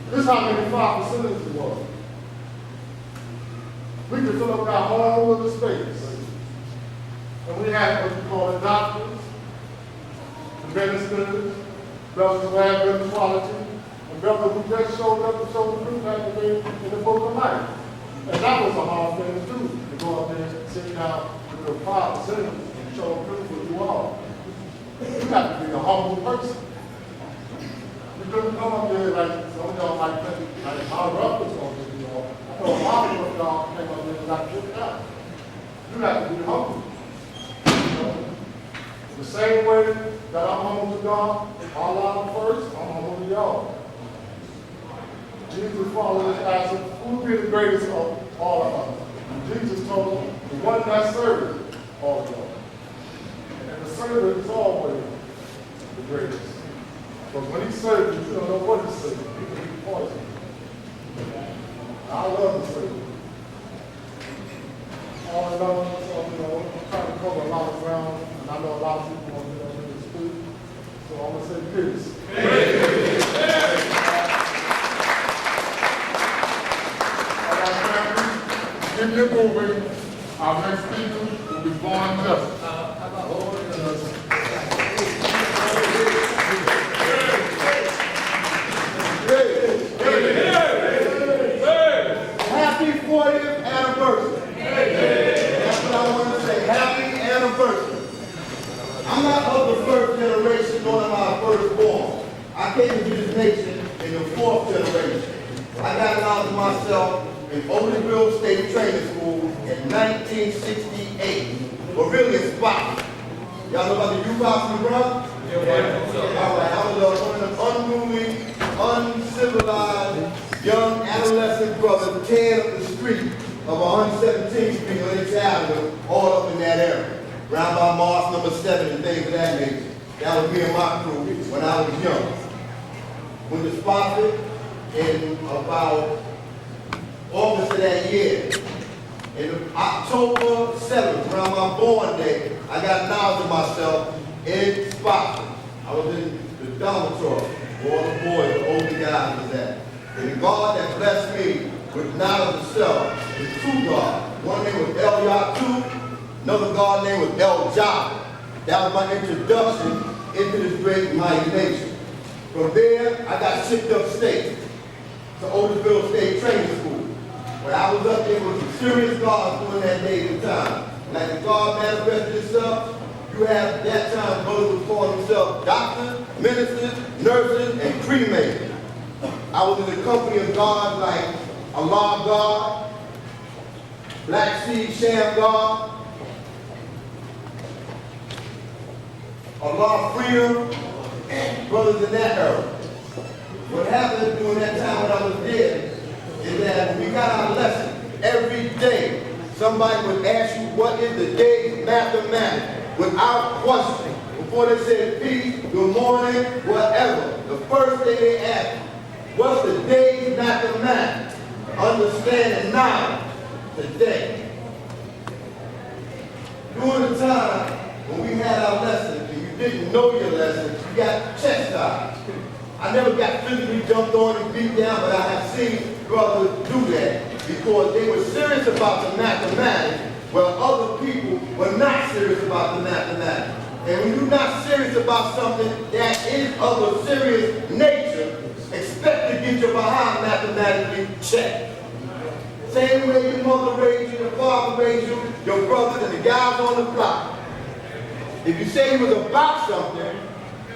This is how many 5 facilities it was. We could fill up that whole little space. And we had what we call the doctors, the ministers, brothers who had good quality, and brothers who just showed up to show the truth like they did in the book of life. And that was a hard thing to do, to go up there and sit down with the 5 facilities and show the truth with you all. You have to be a humble person. You couldn't come up there like some of y'all might think, like how rough it's going to be, you know. I know a lot of y'all came up there and got kicked out. You have to be humble. You know? The same way that I'm humble to God, Allah first, I'm humble to y'all. Jesus followed his answer, who would be the greatest of all of us? Jesus told him, the one that serves all of y'all. And the servant is always the greatest. But when he serves you, you don't know what he's serving. He can be poisoned. I love the servant. All in all, so, you know, I'm trying to cover a lot of ground, and I know a lot of people want to know this too. So I'm going to say peace. All right, family, keep it moving. Our next speaker will be born just. Happy 40th anniversary. That's what I want to say. Happy anniversary. I'm not of the first generation, nor am I firstborn. I came into this nation in the 4th generation. I got out of myself in Oaklandville State Training School in 1968. But really it's Spock. Y'all know about the youth house in the Bronx? All right, I was one of the unruly, uncivilized, young adolescent brothers tearing up the street of 117th Street on Lenox Avenue, all up in that area, around by Mars number 7 and things of that nature. That was me and my crew when I was young. When the spotted in about August of that year, in October 7th, around my born day, I got knowledge of myself in Spotswood. I was in the dormitory where all the boys, the older guys was at. And the God that blessed me with knowledge of self is true God. One name was El Yatu, another God name was El Jah. That was my introduction into this great mighty nation. From there, I got shipped upstate to Otisville State Training School. When I was up there, there was some serious gods during that day and time. Like the God manifested itself, you have that time brothers would call themselves doctors, ministers, nurses, and crewmen. I was in the company of gods like Allah God, Black Seed Sham God, Allah Freedom, brothers in that era. What happened during that time when I was there is that when we got our lesson, every day somebody would ask you what is the day's mathematics without question. Before they said peace, good morning, whatever. The first thing they asked, what's the day's mathematics? Understanding now, today. During the time when we had our lesson and you didn't know your lesson, you got chastised. I never got physically jumped on and beat down, but I have seen brothers do that because they were serious about the mathematics, while other people were not serious about the mathematics. And when you're not serious about something that is of a serious nature, expect to get your behind mathematically checked. Same way your mother raised you, your father raised you, your brothers and the guys on the block. If you say you was about something,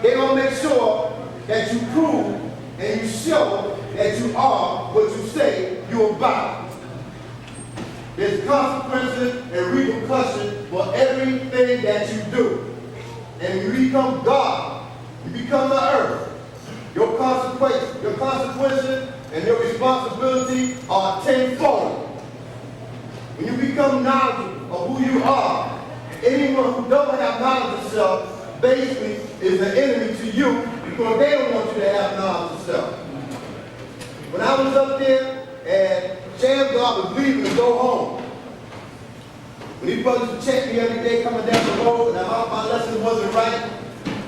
they're going to make sure that you prove and you show that you are what you say you're about. There's consequences and repercussions for everything that you do. And when you become God, you become the earth. Your consequences and your responsibility are tenfold. When you become knowledgeable of who you are, anyone who doesn't have knowledge of self basically is an enemy to you because they don't want you to have knowledge of self. When I was up there and Sham God was leaving to go home, when these brothers would check me every day coming down the road and my lesson wasn't right,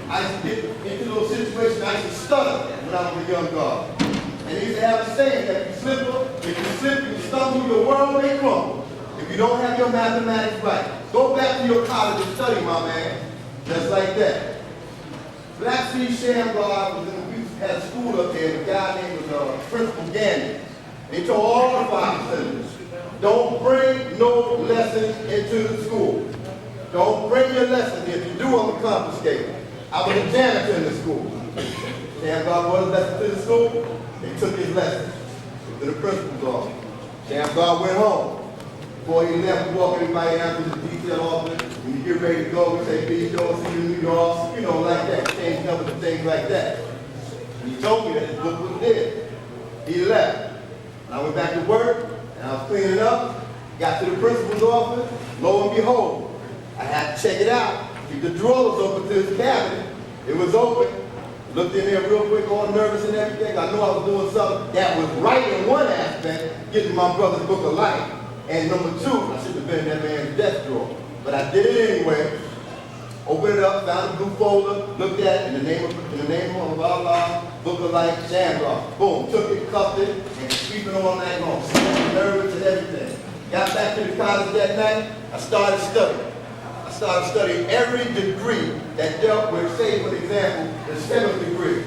I used to get into those situations, I used to stutter when I was a young God. And he used to have a saying that if you slip, you stumble, your world may crumble. If you don't have your mathematics right, go back to your college and study, my man. Just like that. Black Seed Sham God was in, we had a school up there, and a guy named Principal Gandy. And he told all the five sisters, don't bring no lessons into the school. Don't bring your lessons. If you do, I'm going to confiscate them. I was a janitor in the school. Sham God brought his lessons to the school. They took his lessons to the principal's office. Sham God went home. Before he left, we walk everybody down to the detail office. When you get ready to go, we say, be sure to see you in New York. You know, like that. Change numbers and things like that. And he told me that his book was dead. He left. And I went back to work, and I was cleaning up. Got to the principal's office. Lo and behold, I had to check it out. The drawer was open to his cabinet. It was open. Looked in there real quick, all nervous and everything. I knew I was doing something that was right in one aspect, getting my brother's book of life. And number two, I should have been in that man's desk drawer. But I did it anyway. Opened it up, found a blue folder, looked at it in the name of Allah, book of life, Sham God. Boom, took it, cuffed it, and sleeping all night long. Nervous and everything. Got back to the college that night, I started studying. I started studying every degree that dealt with, say for example, the 7th degree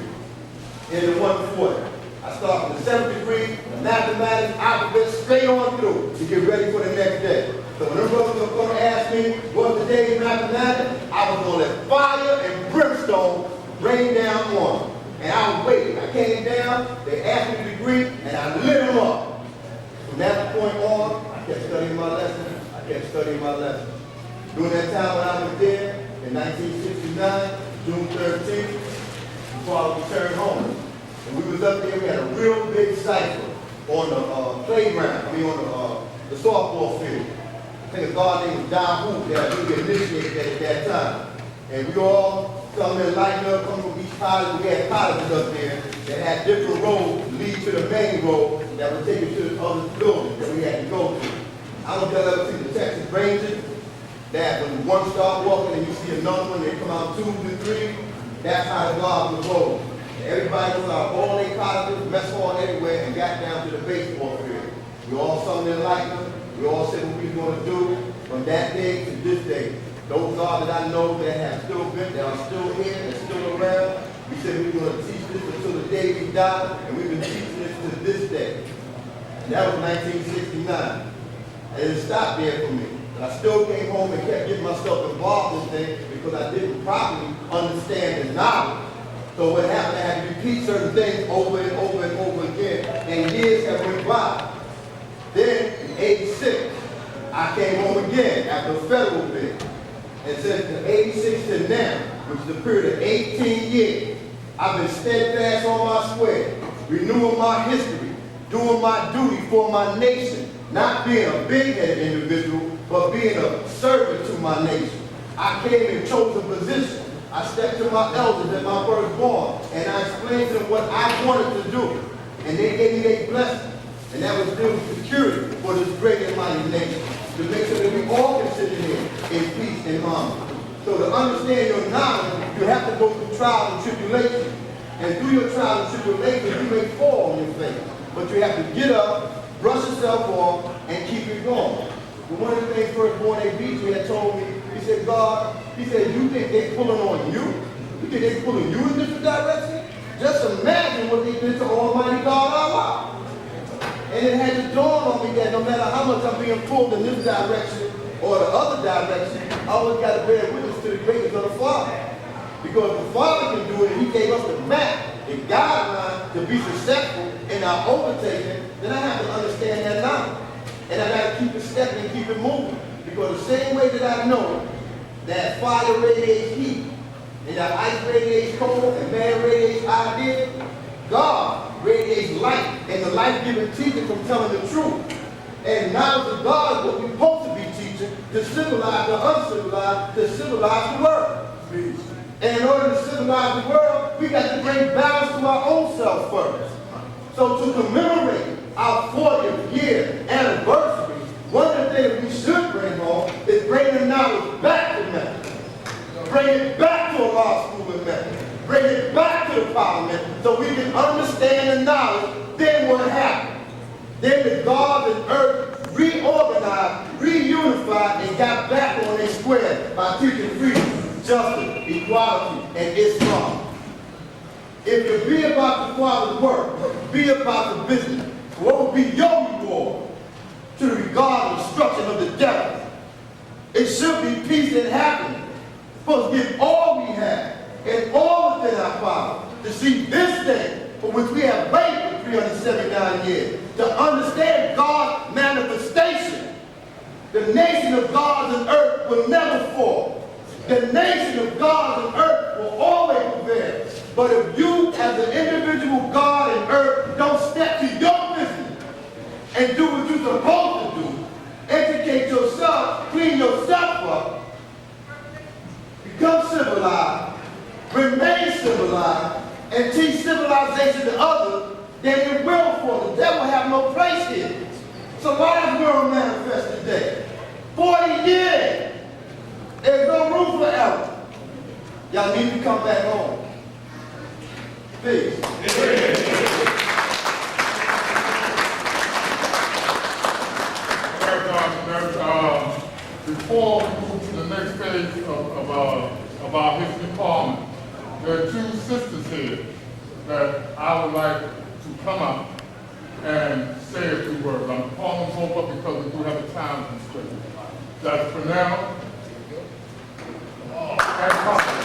in the 140. I started with the 7th degree, mathematics, alphabet, straight on through to get ready for the next day. So when the brothers were going to ask me what the day in mathematics, I was going to let fire and brimstone rain down on them. And I was waiting. I came down, they asked me the degree, and I lit them up. From that point on, I kept studying my lessons. I kept studying my lessons. During that time when I was there, in 1969, June 13th, before I returned home, and we was up there, we had a real big cipher on the playground, on the softball field. I think a guy named Don Hoop that we initiated that at that time. And we all come in, lighting up, coming from each college. We had colleges up there that had different roads to lead to the main road that would take you to the other buildings that we had to go to. I don't know if y'all ever seen the Texas Rangers, that when one start walking and you see another one, they come out 2 to 3, that's how the guard was rolling. Everybody was out all their colleges, mess hall everywhere, and got down to the baseball field. We all sung their lightning, We all said what we were going to do from that day to this day. Those are that I know that have still been, that are still here, and still around. We said we were going to teach this until the day we die, and we've been teaching this to this day. And that was 1969. And it stopped there for me. But I still came home and kept getting myself involved in things because I didn't properly understand the knowledge. So what happened, I had to repeat certain things over and over and over again, and years have went by. Then, in '86, I came home again after a federal bid. And since 86 to now, which is a period of 18 years, I've been steadfast on my square, renewing my history, doing my duty for my nation, not being a big-headed individual, but being a servant to my nation. I came and chose a position. I stepped to my elders at my firstborn, and I explained to them what I wanted to do. And they gave me a blessing, and that was building security for this great and mighty nation, to make sure that we all can sit in here in peace and harmony. So to understand your knowledge, you have to go through trials and tribulations. And through your trials and tribulations, you may fall on your face. But you have to get up, brush yourself off, and keep it going. But one of the things Firstborn A.B. had told me, he said, God, he said, you think they're pulling on you? You think they're pulling you in different direction? Just imagine what they did to Almighty God Allah. And it had to dawn on me that no matter how much I'm being pulled in this direction or the other direction, I always got to bear witness to the greatness of the Father. Because the Father can do it, and he gave us the map, the guideline to be successful in our overtaking, then I have to understand that knowledge. And I got to keep it stepping and keep it moving. Because the same way that I know that fire radiates heat, and that ice radiates cold, and man radiates idea, God radiates light, and the life-giving teaching from telling the truth. And knowledge of God is what we're supposed to be teaching, to civilize the uncivilized, to civilize the world. And in order to civilize the world, we got to bring balance to our own self first. So to commemorate our 40th year anniversary, one of the things we should bring home is bring the knowledge back to Mecca. Bring it back to a law school in Mecca. Bring it back to the parliament so we can understand the knowledge. Then what happened? Then the gods and earth reorganized, reunified, and got back on their square by teaching freedom, justice, equality, and Islam. If you be about the Father's work, be about the business, what would be your reward to the regard and destruction of the devil? It should be peace and happiness. We're supposed to give all we have and all within our power to see this day for which we have waited for 379 years, to understand God's manifestation. The nation of gods and earth will never fall. The nation of gods and earth will always prevail. But if you, as an individual God and earth, don't step to your business and do what you're supposed to do, educate yourself, clean yourself up, become civilized, remain civilized, and teach civilization to others, then it will fall. The devil have no place here. So why does the world manifest today? 40 years. There's no room for error. Y'all need to come back home. Peace. Before we move to the next phase of our history parliament, there are two sisters here that I would like to come up and say a few words. I'm calling them both up because we do have a time constraint. That's Pernell and Carter.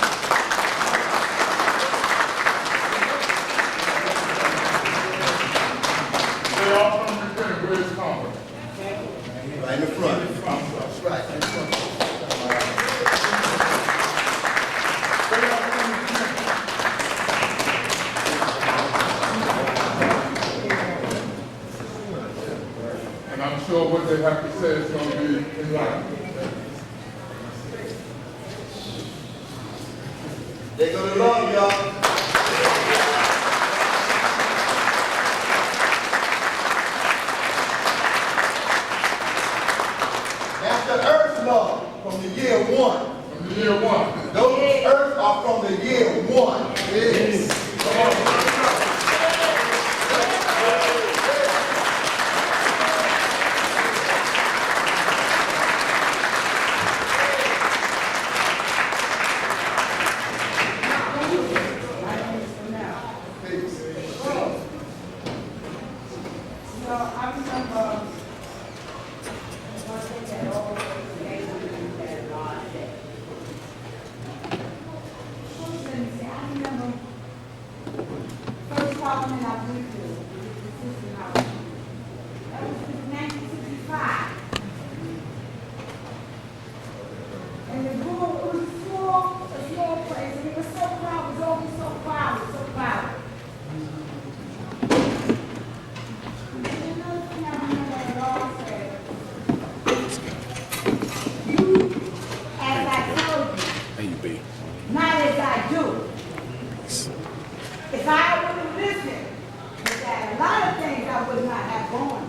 They are from the British Conference. Right in the front. That's right. That's right. And I'm sure what they have to say is going to be in line. They're going to love y'all. That's the earth law from the year 1. From the year 1. Those earths are from the year 1. Yes. parliament I went to, that was in 1965. And the room, it was a small place, and it was so crowded, it was always so crowded, so crowded. And another thing I remember the Lord said, you, as I told you, not as I do. If I would have listened to that, a lot of things I would not have gone.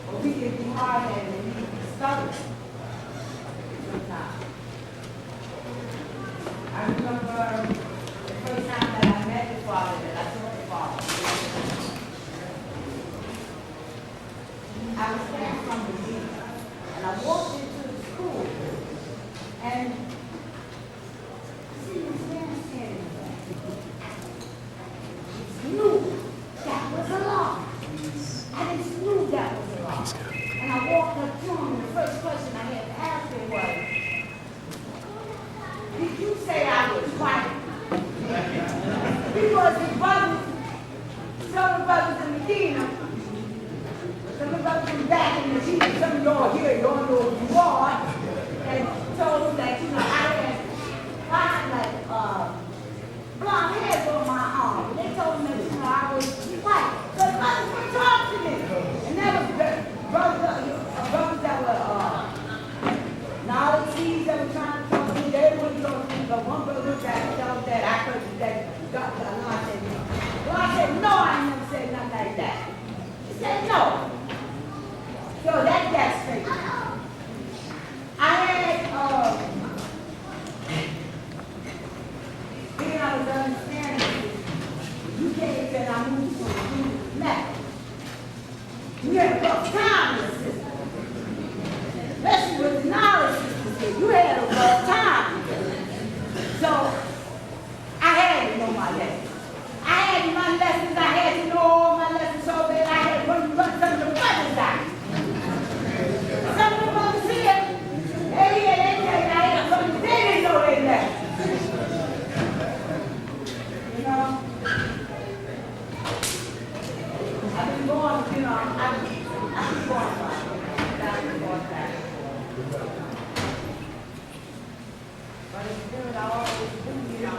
But we can be hard-headed and we can be stubborn sometimes. I remember the first time that I met the Father, that I saw the Father. I was there from Virginia, and I walked into the school, and see this man standing there. He knew that was a lie. I just knew that was a lie. And I walked up to him, and the first question I had to ask him was, did you say I was white? Because his brothers, some of the brothers in Medina, some of the brothers from back in the team, some of y'all here, you don't know who you are, and told him that, you know, I had like blonde hairs on my arm. They told me that, you know, I was white. So the brothers would talk to me. And that was brothers that were knowledge seeds that were trying to talk to me. They wouldn't talk to me. But one brother looked at me and told that I could that Dr. Allah said no. Well, I said, no, I ain't never said nothing like that. He said no. So that's straight. I had then I was understanding you came and I moved to the method. You had a rough time in the system. Especially with the knowledge system. You had a rough time. So I had to know my lessons. I had my lessons, I had to know all my lessons so that I had to run some of the brothers out. Some of the brothers here, they had something they didn't know they left. You know, I've been going, you know, I've been going back. But it's good, I always do, you know,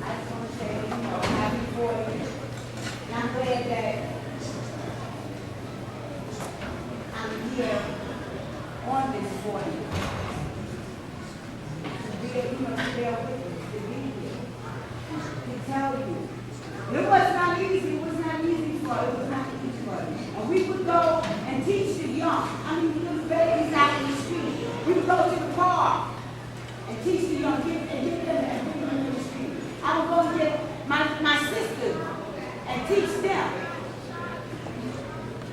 I just want to say, you know, happy 40. And I'm glad that I'm here on this 40. To be able, you know, to bear witness, to be here, to tell you. It was not easy, it was not easy for us, it was not easy for us. And we would go and teach the young. I mean, little babies out in the street. We would go to the park and teach the young, get them and bring them to the street. I would go and get my sisters and teach them.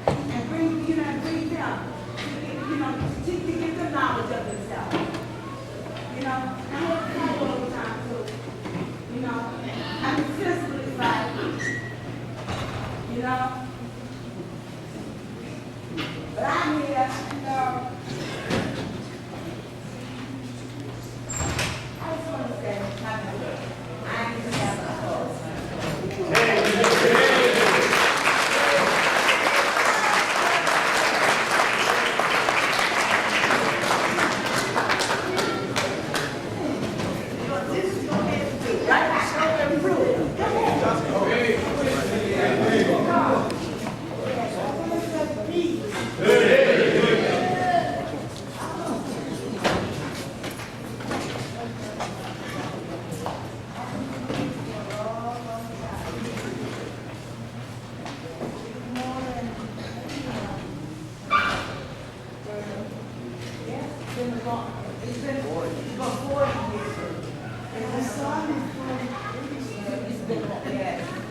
And bring, you know, and bring them to get, you know, to get them knowledge of themselves. You know, and I have to talk all the time too. You know, I'm physically right. You know? But I'm here, you know. I just want to say, I ain't just have a thoughts. It's been 40 years. It's been 40 years. It's been, yeah.